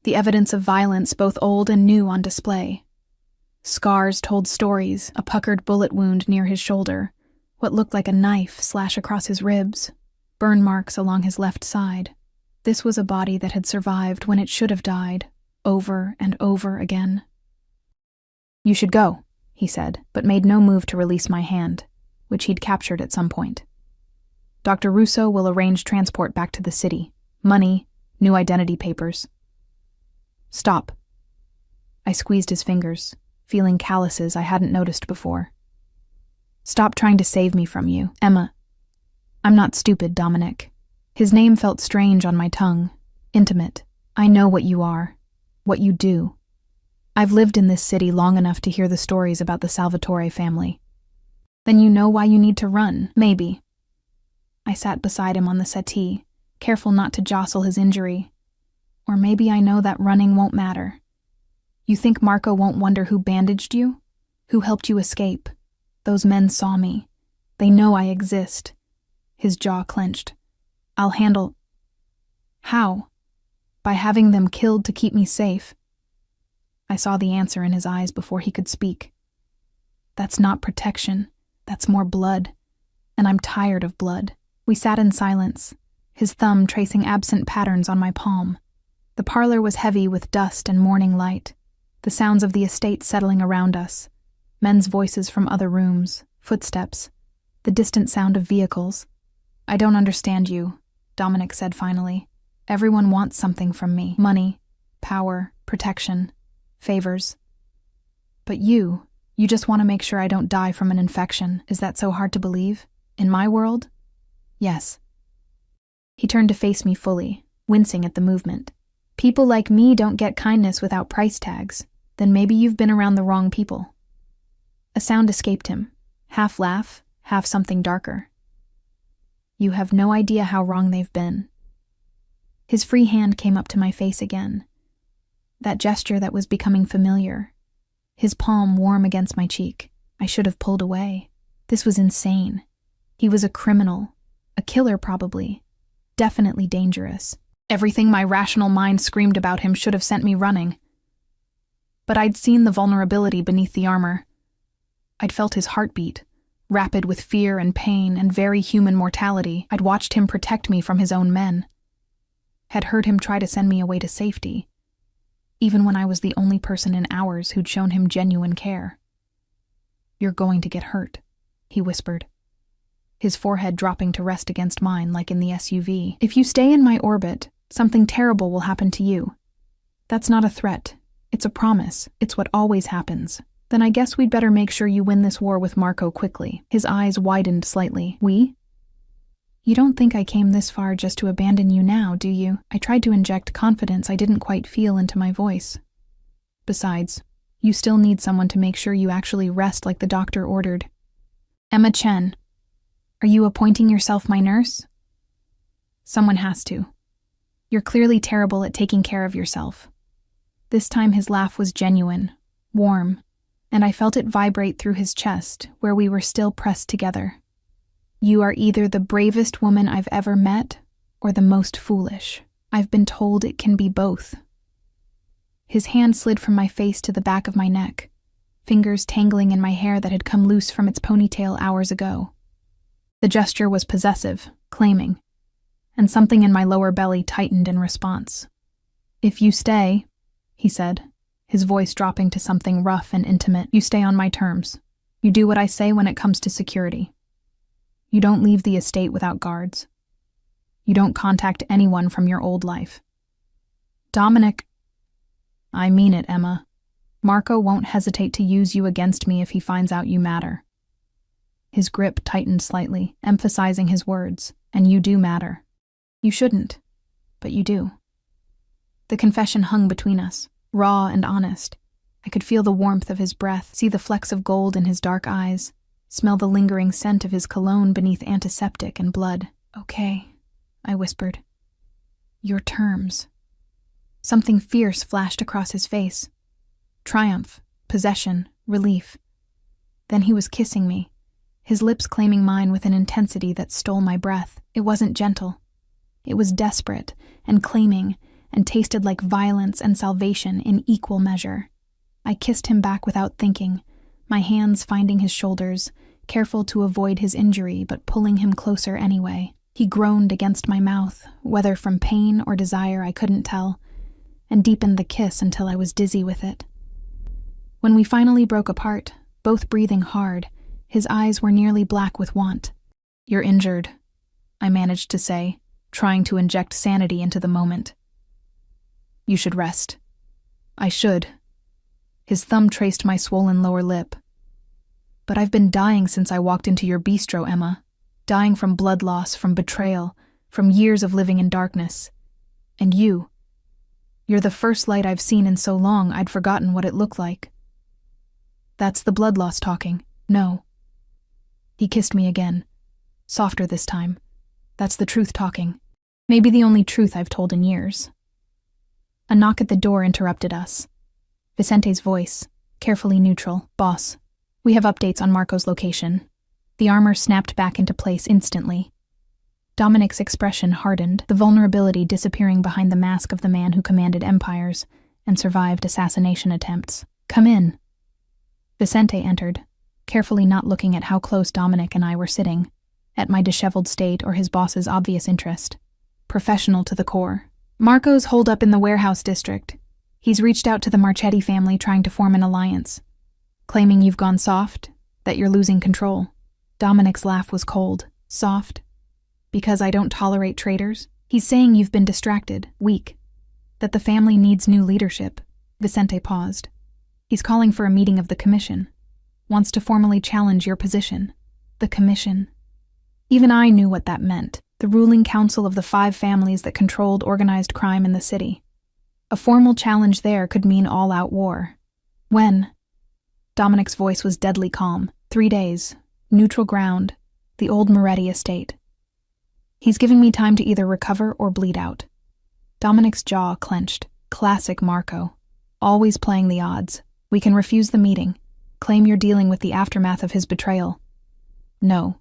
the evidence of violence both old and new on display. Scars told stories, a puckered bullet wound near his shoulder, what looked like a knife slash across his ribs, burn marks along his left side. This was a body that had survived when it should have died, over and over again. You should go, he said, but made no move to release my hand, which he'd captured at some point. Dr. Russo will arrange transport back to the city. Money, new identity papers. Stop. I squeezed his fingers, feeling calluses I hadn't noticed before. Stop trying to save me from you, Emma. I'm not stupid, Dominic. His name felt strange on my tongue, intimate. I know what you are, what you do. I've lived in this city long enough to hear the stories about the Salvatore family. Then you know why you need to run, maybe. I sat beside him on the settee, careful not to jostle his injury. Or maybe I know that running won't matter. You think Marco won't wonder who bandaged you? Who helped you escape? Those men saw me. They know I exist. His jaw clenched. I'll handle... How? By having them killed to keep me safe. I saw the answer in his eyes before he could speak. That's not protection. That's more blood. And I'm tired of blood. We sat in silence, his thumb tracing absent patterns on my palm. The parlor was heavy with dust and morning light, the sounds of the estate settling around us, men's voices from other rooms, footsteps, the distant sound of vehicles. I don't understand you, Dominic said finally. Everyone wants something from me. Money, power, protection, favors. But you just want to make sure I don't die from an infection. Is that so hard to believe? In my world? Yes. He turned to face me fully, wincing at the movement. People like me don't get kindness without price tags. Then maybe you've been around the wrong people. A sound escaped him, half laugh, half something darker. You have no idea how wrong they've been. His free hand came up to my face again. That gesture that was becoming familiar. His palm warm against my cheek. I should have pulled away. This was insane. He was a criminal. A killer, probably. Definitely dangerous. Everything my rational mind screamed about him should have sent me running. But I'd seen the vulnerability beneath the armor. I'd felt his heartbeat, rapid with fear and pain and very human mortality. I'd watched him protect me from his own men. Had heard him try to send me away to safety, even when I was the only person in hours who'd shown him genuine care. You're going to get hurt, he whispered, his forehead dropping to rest against mine like in the SUV. If you stay in my orbit, something terrible will happen to you. That's not a threat. It's a promise. It's what always happens. Then I guess we'd better make sure you win this war with Marco quickly. His eyes widened slightly. We? You don't think I came this far just to abandon you now, do you? I tried to inject confidence I didn't quite feel into my voice. Besides, you still need someone to make sure you actually rest like the doctor ordered. Emma Chen, are you appointing yourself my nurse? Someone has to. You're clearly terrible at taking care of yourself. This time his laugh was genuine, warm, and I felt it vibrate through his chest, where we were still pressed together. You are either the bravest woman I've ever met, or the most foolish. I've been told it can be both. His hand slid from my face to the back of my neck, fingers tangling in my hair that had come loose from its ponytail hours ago. The gesture was possessive, claiming, and something in my lower belly tightened in response. If you stay, he said, his voice dropping to something rough and intimate, you stay on my terms. You do what I say when it comes to security. You don't leave the estate without guards. You don't contact anyone from your old life. Dominic, I mean it, Emma. Marco won't hesitate to use you against me if he finds out you matter. His grip tightened slightly, emphasizing his words, and you do matter. You shouldn't, but you do. The confession hung between us, raw and honest. I could feel the warmth of his breath, see the flecks of gold in his dark eyes, smell the lingering scent of his cologne beneath antiseptic and blood. Okay, I whispered. Your terms. Something fierce flashed across his face. Triumph, possession, relief. Then he was kissing me, his lips claiming mine with an intensity that stole my breath. It wasn't gentle. It was desperate and claiming, and tasted like violence and salvation in equal measure. I kissed him back without thinking, my hands finding his shoulders, careful to avoid his injury but pulling him closer anyway. He groaned against my mouth, whether from pain or desire I couldn't tell, and deepened the kiss until I was dizzy with it. When we finally broke apart, both breathing hard, his eyes were nearly black with want. You're injured, I managed to say, trying to inject sanity into the moment. You should rest. I should. His thumb traced my swollen lower lip. But I've been dying since I walked into your bistro, Emma. Dying from blood loss, from betrayal, from years of living in darkness. And you're the first light I've seen in so long I'd forgotten what it looked like. That's the blood loss talking. No. He kissed me again. Softer this time. That's the truth talking. Maybe the only truth I've told in years. A knock at the door interrupted us. Vicente's voice, carefully neutral. Boss, we have updates on Marco's location. The armor snapped back into place instantly. Dominic's expression hardened, the vulnerability disappearing behind the mask of the man who commanded empires and survived assassination attempts. Come in. Vicente entered, carefully not looking at how close Dominic and I were sitting, at my disheveled state or his boss's obvious interest. Professional to the core. Marco's holed up in the warehouse district. He's reached out to the Marchetti family trying to form an alliance, claiming you've gone soft, that you're losing control. Dominic's laugh was cold, soft. Because I don't tolerate traitors? He's saying you've been distracted, weak, that the family needs new leadership. Vicente paused. He's calling for a meeting of the commission. Wants to formally challenge your position. The commission. Even I knew what that meant. The ruling council of the 5 families that controlled organized crime in the city. A formal challenge there could mean all-out war. When? Dominic's voice was deadly calm. 3 days. Neutral ground. The old Moretti estate. He's giving me time to either recover or bleed out. Dominic's jaw clenched. Classic Marco. Always playing the odds. We can refuse the meeting. Claim you're dealing with the aftermath of his betrayal. No.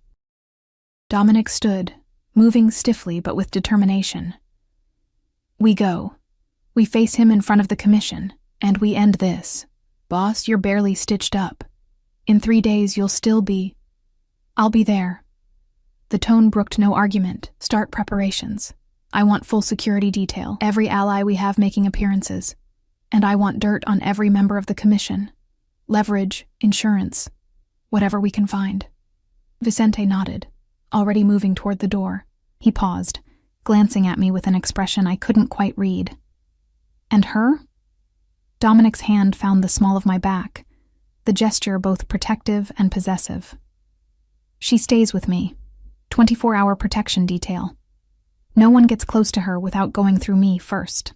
Dominic stood, moving stiffly but with determination. We go. We face him in front of the commission, and we end this. Boss, you're barely stitched up. In 3 days you'll still be... I'll be there. The tone brooked no argument. Start preparations. I want full security detail, every ally we have making appearances. And I want dirt on every member of the commission. Leverage, insurance, whatever we can find. Vicente nodded, already moving toward the door. He paused, glancing at me with an expression I couldn't quite read. And her? Dominic's hand found the small of my back, the gesture both protective and possessive. She stays with me. 24-hour protection detail. No one gets close to her without going through me first.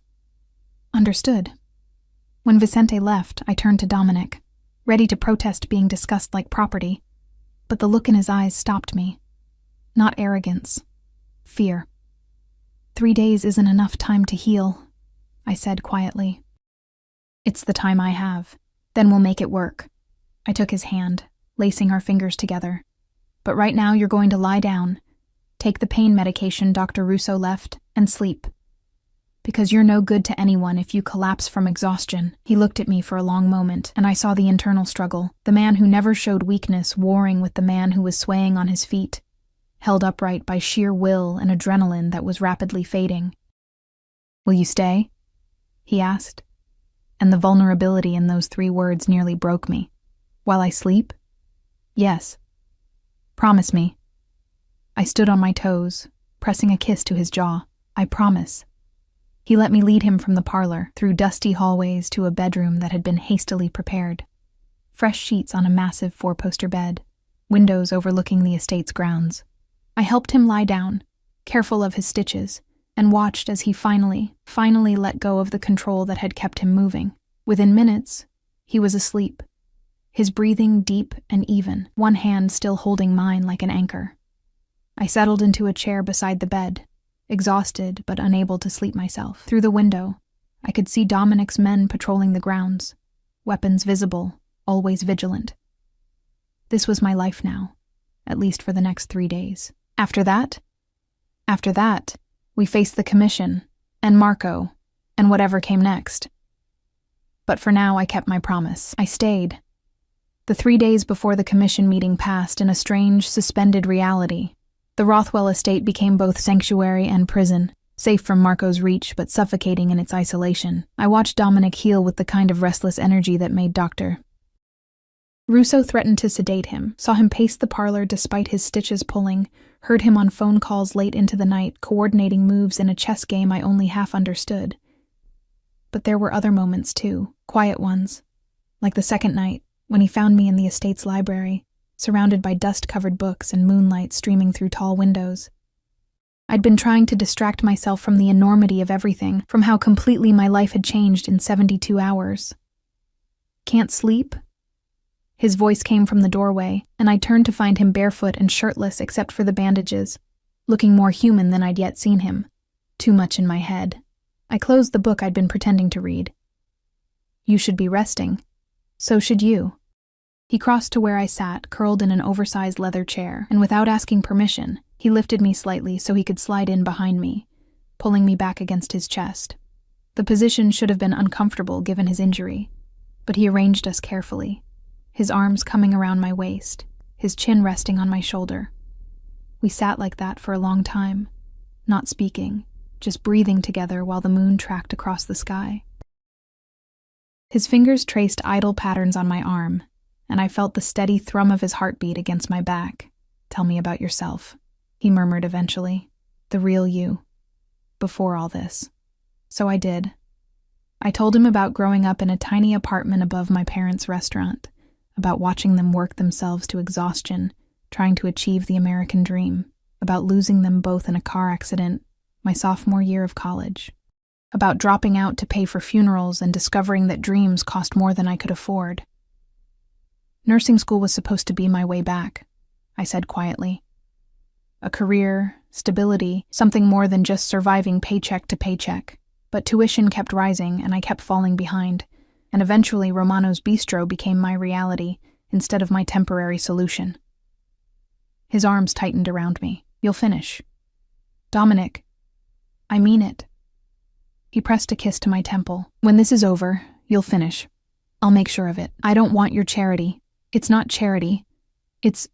Understood. When Vicente left, I turned to Dominic, ready to protest being discussed like property, but the look in his eyes stopped me. Not arrogance. Fear. 3 days isn't enough time to heal, I said quietly. It's the time I have. Then we'll make it work. I took his hand, lacing our fingers together. But right now you're going to lie down, take the pain medication Dr. Russo left, and sleep. Because you're no good to anyone if you collapse from exhaustion. He looked at me for a long moment, and I saw the internal struggle, the man who never showed weakness warring with the man who was swaying on his feet, held upright by sheer will and adrenaline that was rapidly fading. "Will you stay?" he asked, and the vulnerability in those 3 words nearly broke me. "While I sleep?" "Yes." "Promise me." I stood on my toes, pressing a kiss to his jaw. "I promise." He let me lead him from the parlor, through dusty hallways to a bedroom that had been hastily prepared. Fresh sheets on a massive 4-poster bed, windows overlooking the estate's grounds. I helped him lie down, careful of his stitches, and watched as he finally let go of the control that had kept him moving. Within minutes, he was asleep, his breathing deep and even, one hand still holding mine like an anchor. I settled into a chair beside the bed, exhausted but unable to sleep myself. Through the window, I could see Dominic's men patrolling the grounds, weapons visible, always vigilant. This was my life now, at least for the next 3 days. After that, we faced the commission, and Marco, and whatever came next. But for now, I kept my promise. I stayed. The 3 days before the commission meeting passed in a strange, suspended reality. The Rothwell estate became both sanctuary and prison, safe from Marco's reach but suffocating in its isolation. I watched Dominic heal with the kind of restless energy that made Dr. Russo threaten to sedate him, saw him pace the parlor despite his stitches pulling, heard him on phone calls late into the night, coordinating moves in a chess game I only half understood. But there were other moments too, quiet ones, like the second night, when he found me in the estate's library, surrounded by dust-covered books and moonlight streaming through tall windows. I'd been trying to distract myself from the enormity of everything, from how completely my life had changed in 72 hours. "Can't sleep?" His voice came from the doorway, and I turned to find him barefoot and shirtless except for the bandages, looking more human than I'd yet seen him. Too much in my head. I closed the book I'd been pretending to read. "You should be resting. So should you." He crossed to where I sat, curled in an oversized leather chair, and without asking permission, he lifted me slightly so he could slide in behind me, pulling me back against his chest. The position should have been uncomfortable given his injury, but he arranged us carefully, his arms coming around my waist, his chin resting on my shoulder. We sat like that for a long time, not speaking, just breathing together while the moon tracked across the sky. His fingers traced idle patterns on my arm, and I felt the steady thrum of his heartbeat against my back. "Tell me about yourself," he murmured eventually. "The real you. Before all this." So I did. I told him about growing up in a tiny apartment above my parents' restaurant, about watching them work themselves to exhaustion, trying to achieve the American dream, about losing them both in a car accident my sophomore year of college, about dropping out to pay for funerals and discovering that dreams cost more than I could afford. "Nursing school was supposed to be my way back," I said quietly. A career, stability, something more than just surviving paycheck to paycheck. But tuition kept rising and I kept falling behind, and eventually Romano's Bistro became my reality instead of my temporary solution. His arms tightened around me. "You'll finish." "Dominic, I mean it." He pressed a kiss to my temple. "When this is over, you'll finish. I'll make sure of it. I don't want your charity. It's not charity. It's..."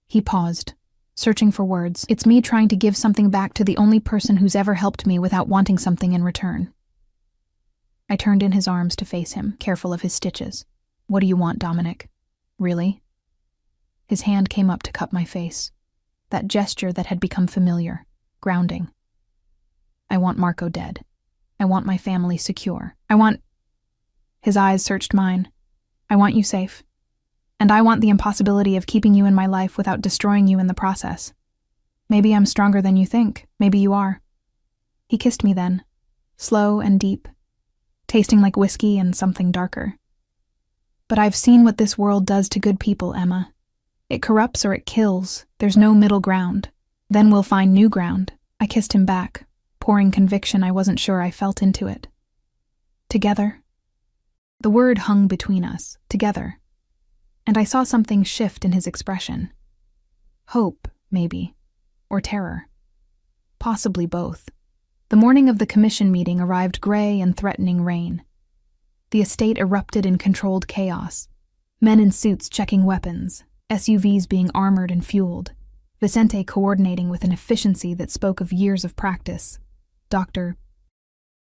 He paused, searching for words. "It's me trying to give something back to the only person who's ever helped me without wanting something in return." I turned in his arms to face him, careful of his stitches. "What do you want, Dominic? Really?" His hand came up to cup my face. That gesture that had become familiar, grounding. "I want Marco dead. I want my family secure. I want..." His eyes searched mine. "I want you safe. And I want the impossibility of keeping you in my life without destroying you in the process. Maybe I'm stronger than you think. Maybe you are." He kissed me then, slow and deep, tasting like whiskey and something darker. "But I've seen what this world does to good people, Emma. It corrupts or it kills. There's no middle ground. Then we'll find new ground." I kissed him back, pouring conviction I wasn't sure I felt into it. "Together?" The word hung between us. Together. and I saw something shift in his expression. Hope, maybe, or terror. Possibly both. The morning of the commission meeting arrived gray and threatening rain. The estate erupted in controlled chaos. Men in suits checking weapons, SUVs being armored and fueled, Vicente coordinating with an efficiency that spoke of years of practice. Dr.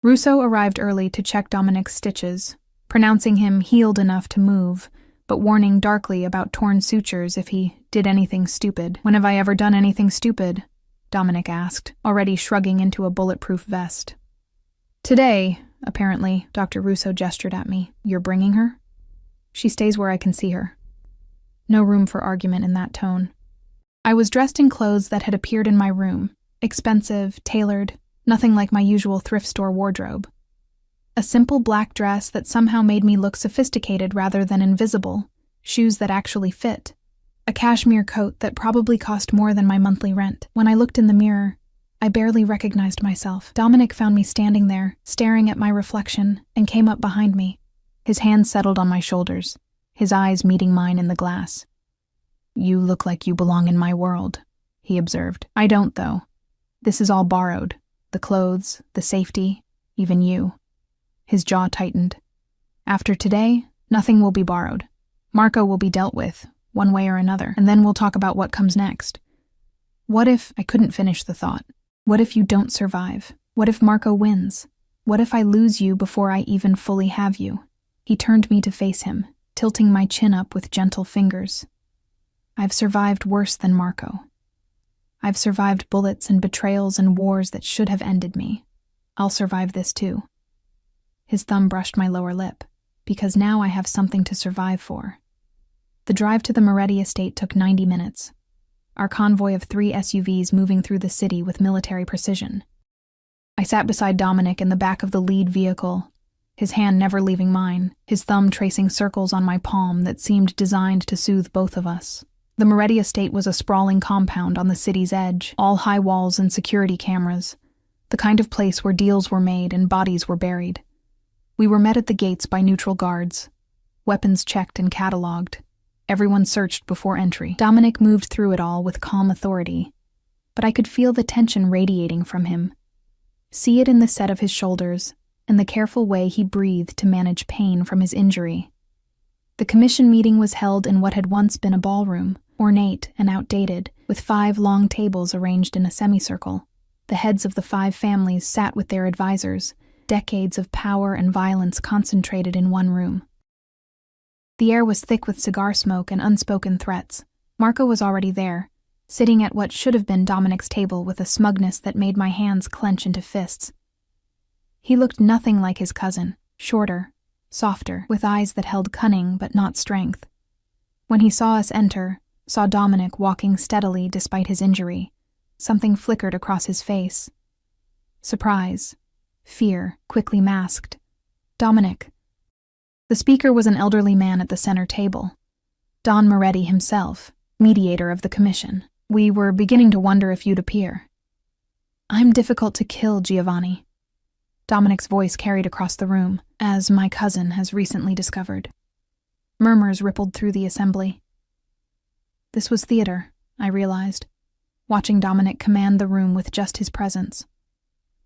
Russo arrived early to check Dominic's stitches, pronouncing him healed enough to move, but warning darkly about torn sutures if he did anything stupid. "When have I ever done anything stupid?" Dominic asked, already shrugging into a bulletproof vest. "Today, apparently," Dr. Russo gestured at me. "You're bringing her?" "She stays where I can see her." No room for argument in that tone. I was dressed in clothes that had appeared in my room, expensive, tailored, nothing like my usual thrift store wardrobe. A simple black dress that somehow made me look sophisticated rather than invisible, shoes that actually fit, a cashmere coat that probably cost more than my monthly rent. When I looked in the mirror, I barely recognized myself. Dominic found me standing there, staring at my reflection, and came up behind me. His hands settled on my shoulders, his eyes meeting mine in the glass. "You look like you belong in my world," he observed. "I don't, though. This is all borrowed. The clothes, the safety, even you." His jaw tightened. "After today, nothing will be borrowed. Marco will be dealt with, one way or another, and then we'll talk about what comes next. What if—" I couldn't finish the thought. "What if you don't survive? What if Marco wins? What if I lose you before I even fully have you?" He turned me to face him, tilting my chin up with gentle fingers. "I've survived worse than Marco. I've survived bullets and betrayals and wars that should have ended me. I'll survive this too." His thumb brushed my lower lip, because now I have something to survive for. The drive to the Moretti estate took 90 minutes, our convoy of 3 SUVs moving through the city with military precision. I sat beside Dominic in the back of the lead vehicle, his hand never leaving mine, his thumb tracing circles on my palm that seemed designed to soothe both of us. The Moretti estate was a sprawling compound on the city's edge, all high walls and security cameras, the kind of place where deals were made and bodies were buried. We were met at the gates by neutral guards, weapons checked and catalogued, everyone searched before entry. Dominic moved through it all with calm authority, but I could feel the tension radiating from him, see it in the set of his shoulders and the careful way he breathed to manage pain from his injury. The commission meeting was held in what had once been a ballroom, ornate and outdated, with 5 long tables arranged in a semicircle. The heads of the 5 families sat with their advisors, decades of power and violence concentrated in one room. The air was thick with cigar smoke and unspoken threats. Marco was already there, sitting at what should have been Dominic's table with a smugness that made my hands clench into fists. He looked nothing like his cousin, shorter, softer, with eyes that held cunning but not strength. When he saw us enter, saw Dominic walking steadily despite his injury, something flickered across his face. Surprise, fear, quickly masked. "Dominic." The speaker was an elderly man at the center table. Don Moretti himself, mediator of the commission. "We were beginning to wonder if you'd appear." "I'm difficult to kill, Giovanni." Dominic's voice carried across the room, as my cousin has recently discovered. Murmurs rippled through the assembly. This was theater, I realized, watching Dominic command the room with just his presence.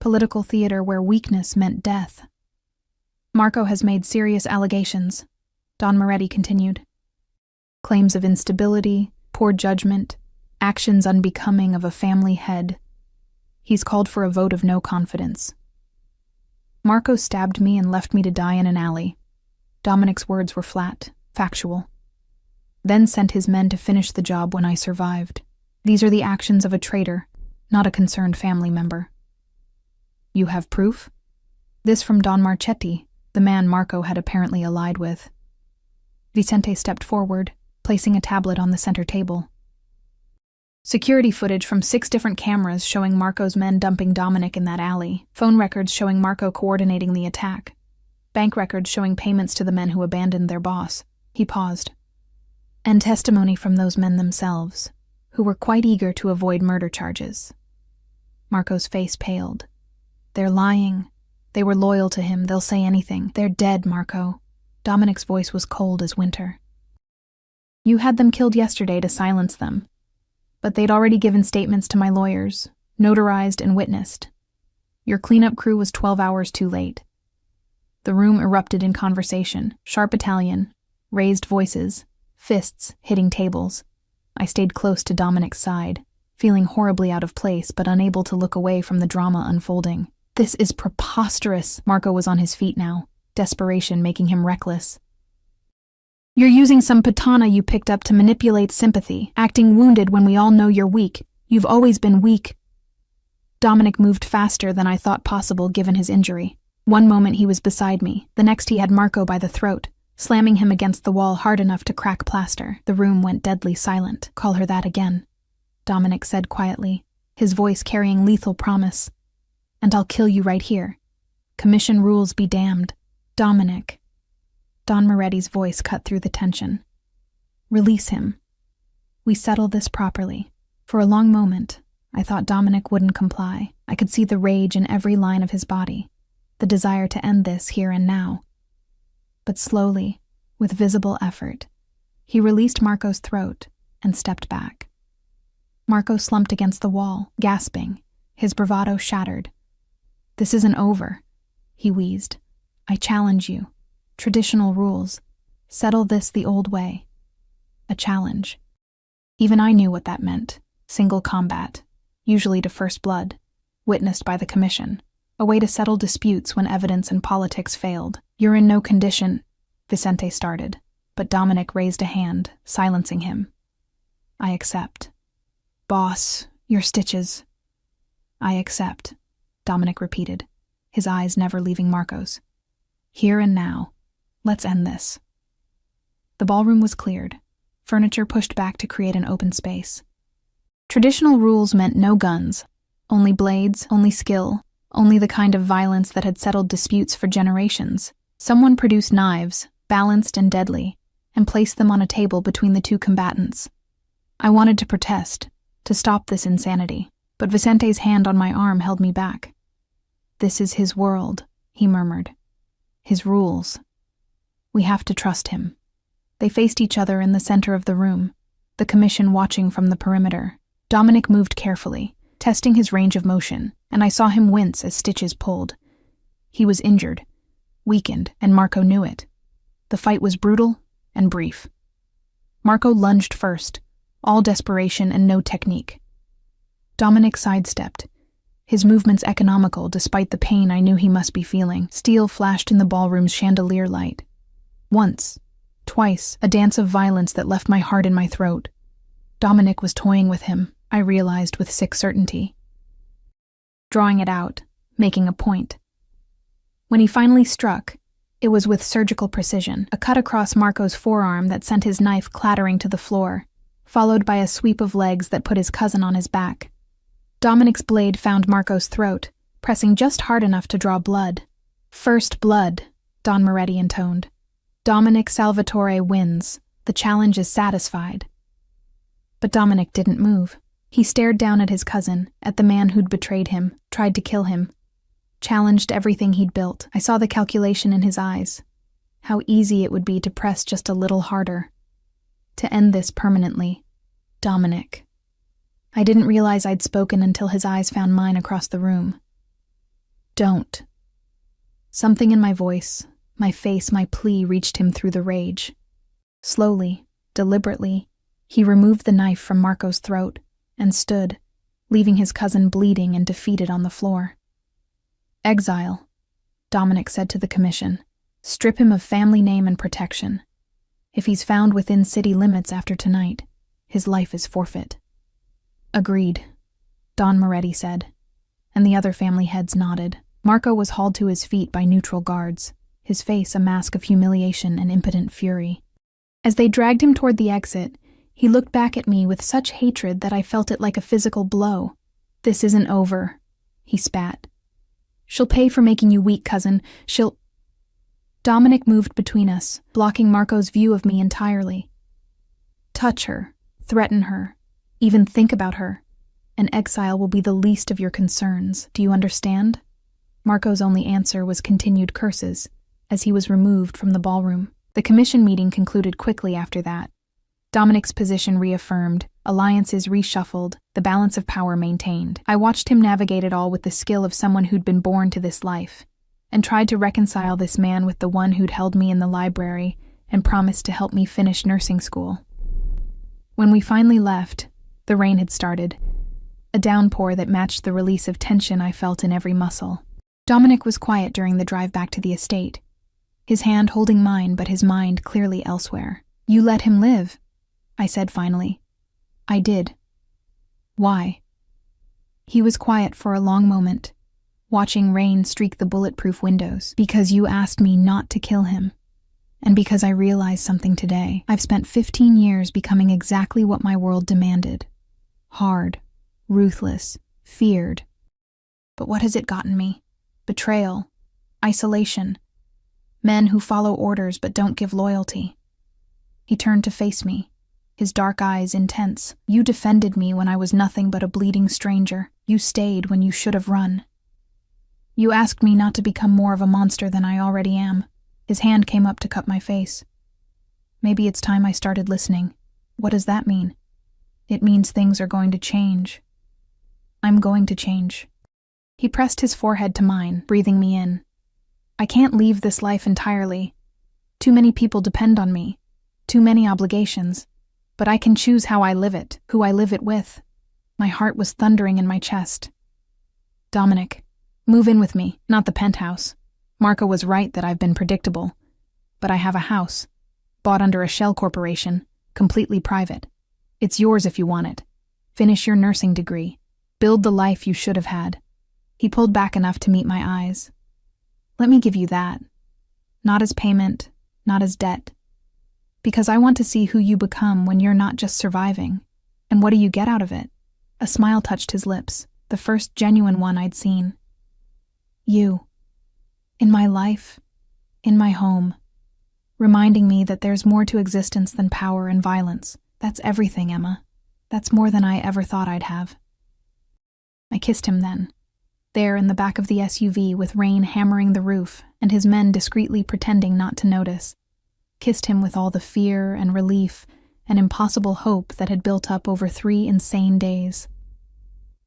Political theater where weakness meant death. "Marco has made serious allegations," Don Moretti continued. "Claims of instability, poor judgment, actions unbecoming of a family head. He's called for a vote of no confidence." "Marco stabbed me and left me to die in an alley." Dominic's words were flat, factual. "Then sent his men to finish the job when I survived. These are the actions of a traitor, not a concerned family member." "You have proof?" This from Don Marchetti, the man Marco had apparently allied with. Vicente stepped forward, placing a tablet on the center table. "Security footage from 6 different cameras showing Marco's men dumping Dominic in that alley, phone records showing Marco coordinating the attack, bank records showing payments to the men who abandoned their boss." He paused. "And testimony from those men themselves, who were quite eager to avoid murder charges." Marco's face paled. "They're lying. They were loyal to him. They'll say anything. They're dead, Marco." Dominic's voice was cold as winter. You had them killed yesterday to silence them. But they'd already given statements to my lawyers, notarized and witnessed. Your cleanup crew was 12 hours too late. The room erupted in conversation, sharp Italian, raised voices, fists hitting tables. I stayed close to Dominic's side, feeling horribly out of place but unable to look away from the drama unfolding. This is preposterous. Marco was on his feet now, desperation making him reckless. You're using some patana you picked up to manipulate sympathy, acting wounded when we all know you're weak. You've always been weak. Dominic moved faster than I thought possible given his injury. One moment he was beside me, the next he had Marco by the throat, slamming him against the wall hard enough to crack plaster. The room went deadly silent. Call her that again, Dominic said quietly, his voice carrying lethal promise. And I'll kill you right here. Commission rules be damned. Dominic. Don Moretti's voice cut through the tension. Release him. We settle this properly. For a long moment, I thought Dominic wouldn't comply. I could see the rage in every line of his body, the desire to end this here and now. But slowly, with visible effort, he released Marco's throat and stepped back. Marco slumped against the wall, gasping, his bravado shattered. This isn't over, he wheezed. I challenge you. Traditional rules. Settle this the old way. A challenge. Even I knew what that meant. Single combat, usually to first blood, witnessed by the commission. A way to settle disputes when evidence and politics failed. You're in no condition, Vicente started, but Dominic raised a hand, silencing him. I accept. Boss, your stitches. I accept, Dominic repeated, his eyes never leaving Marco's. Here and now. Let's end this. The ballroom was cleared, furniture pushed back to create an open space. Traditional rules meant no guns, only blades, only skill, only the kind of violence that had settled disputes for generations. Someone produced knives, balanced and deadly, and placed them on a table between the two combatants. I wanted to protest, to stop this insanity, but Vicente's hand on my arm held me back. This is his world, he murmured. His rules. We have to trust him. They faced each other in the center of the room, the commission watching from the perimeter. Dominic moved carefully, testing his range of motion, and I saw him wince as stitches pulled. He was injured, weakened, and Marco knew it. The fight was brutal and brief. Marco lunged first, all desperation and no technique. Dominic sidestepped, his movements economical despite the pain I knew he must be feeling. Steel flashed in the ballroom's chandelier light. Once, twice, a dance of violence that left my heart in my throat. Dominic was toying with him, I realized with sick certainty. Drawing it out, making a point. When he finally struck, it was with surgical precision, a cut across Marco's forearm that sent his knife clattering to the floor, followed by a sweep of legs that put his cousin on his back. Dominic's blade found Marco's throat, pressing just hard enough to draw blood. First blood, Don Moretti intoned. Dominic Salvatore wins. The challenge is satisfied. But Dominic didn't move. He stared down at his cousin, at the man who'd betrayed him, tried to kill him, challenged everything he'd built. I saw the calculation in his eyes. How easy it would be to press just a little harder. To end this permanently. Dominic. I didn't realize I'd spoken until his eyes found mine across the room. Don't. Something in my voice, my face, my plea reached him through the rage. Slowly, deliberately, he removed the knife from Marco's throat and stood, leaving his cousin bleeding and defeated on the floor. Exile, Dominic said to the commission. Strip him of family name and protection. If he's found within city limits after tonight, his life is forfeit. Agreed, Don Moretti said, and the other family heads nodded. Marco was hauled to his feet by neutral guards, his face a mask of humiliation and impotent fury. As they dragged him toward the exit, he looked back at me with such hatred that I felt it like a physical blow. This isn't over, he spat. She'll pay for making you weak, cousin. She'll... Dominic moved between us, blocking Marco's view of me entirely. Touch her, threaten her, even think about her, and exile will be the least of your concerns. Do you understand? Marco's only answer was continued curses, as he was removed from the ballroom. The commission meeting concluded quickly after that. Dominic's position reaffirmed, alliances reshuffled, the balance of power maintained. I watched him navigate it all with the skill of someone who'd been born to this life, and tried to reconcile this man with the one who'd held me in the library and promised to help me finish nursing school. When we finally left, the rain had started, a downpour that matched the release of tension I felt in every muscle. Dominic was quiet during the drive back to the estate, his hand holding mine but his mind clearly elsewhere. "You let him live," I said finally. "I did." "Why?" He was quiet for a long moment, watching rain streak the bulletproof windows. "Because you asked me not to kill him. And because I realized something today. I've spent 15 years becoming exactly what my world demanded. Hard, ruthless, feared. But what has it gotten me? Betrayal, isolation, men who follow orders but don't give loyalty." He turned to face me, his dark eyes intense. "You defended me when I was nothing but a bleeding stranger. You stayed when you should have run. You asked me not to become more of a monster than I already am." His hand came up to cup my face. "Maybe it's time I started listening." "What does that mean?" "It means things are going to change. I'm going to change." He pressed his forehead to mine, breathing me in. "I can't leave this life entirely. Too many people depend on me. Too many obligations. But I can choose how I live it, who I live it with." My heart was thundering in my chest. "Dominic, move in with me, not the penthouse. Marco was right that I've been predictable. But I have a house, bought under a shell corporation, completely private. It's yours if you want it. Finish your nursing degree. Build the life you should have had." He pulled back enough to meet my eyes. "Let me give you that. Not as payment, not as debt. Because I want to see who you become when you're not just surviving. And what do you get out of it?" A smile touched his lips, the first genuine one I'd seen. "You. In my life, in my home, reminding me that there's more to existence than power and violence. That's everything, Emma. That's more than I ever thought I'd have." I kissed him then, there in the back of the SUV with rain hammering the roof and his men discreetly pretending not to notice. Kissed him with all the fear and relief and impossible hope that had built up over 3 insane days.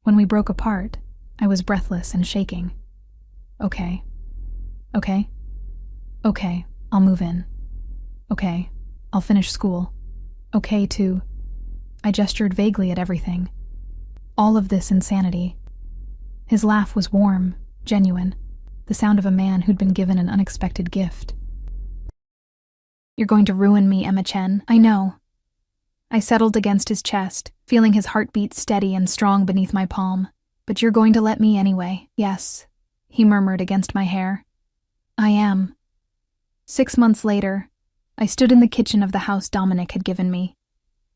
When we broke apart, I was breathless and shaking. Okay, I'll move in. Okay, I'll finish school. Okay, too. I gestured vaguely at everything. All of this insanity. His laugh was warm, genuine, the sound of a man who'd been given an unexpected gift. "You're going to ruin me, Emma Chen. I know." I settled against his chest, feeling his heartbeat steady and strong beneath my palm. "But you're going to let me anyway." "Yes," he murmured against my hair. "I am." 6 months later, I stood in the kitchen of the house Dominic had given me,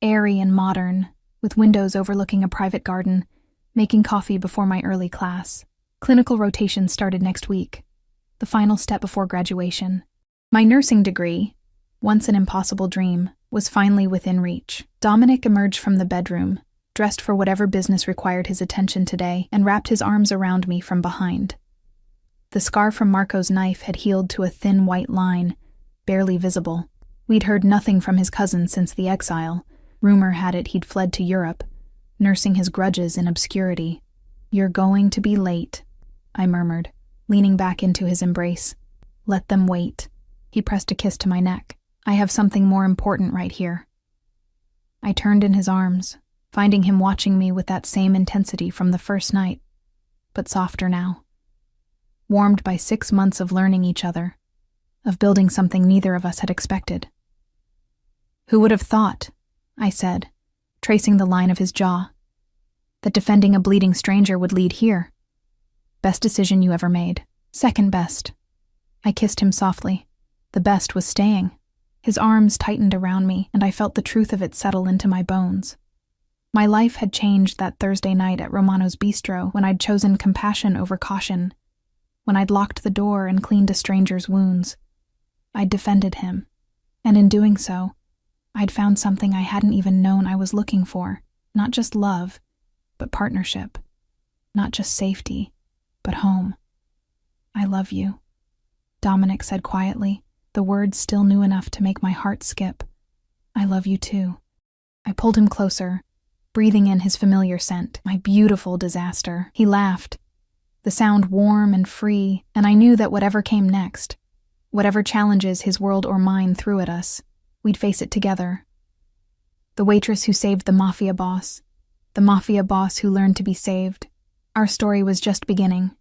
airy and modern, with windows overlooking a private garden, making coffee before my early class. Clinical rotation started next week, the final step before graduation. My nursing degree, once an impossible dream, was finally within reach. Dominic emerged from the bedroom, dressed for whatever business required his attention today, and wrapped his arms around me from behind. The scar from Marco's knife had healed to a thin white line, barely visible. We'd heard nothing from his cousin since the exile. Rumor had it he'd fled to Europe, nursing his grudges in obscurity. "You're going to be late," I murmured, leaning back into his embrace. "Let them wait." He pressed a kiss to my neck. "I have something more important right here." I turned in his arms, finding him watching me with that same intensity from the first night, but softer now. Warmed by 6 months of learning each other, of building something neither of us had expected. "Who would have thought," I said, tracing the line of his jaw, "that defending a bleeding stranger would lead here? Best decision you ever made." "Second best." I kissed him softly. The best was staying. His arms tightened around me, and I felt the truth of it settle into my bones. My life had changed that Thursday night at Romano's Bistro when I'd chosen compassion over caution, when I'd locked the door and cleaned a stranger's wounds. I'd defended him, and in doing so, I'd found something I hadn't even known I was looking for. Not just love, but partnership. Not just safety, but home. "I love you," Dominic said quietly, the words still new enough to make my heart skip. "I love you too." I pulled him closer, breathing in his familiar scent. My beautiful disaster. He laughed, the sound warm and free, and I knew that whatever came next, whatever challenges his world or mine threw at us, we'd face it together. The waitress who saved the mafia boss who learned to be saved. Our story was just beginning.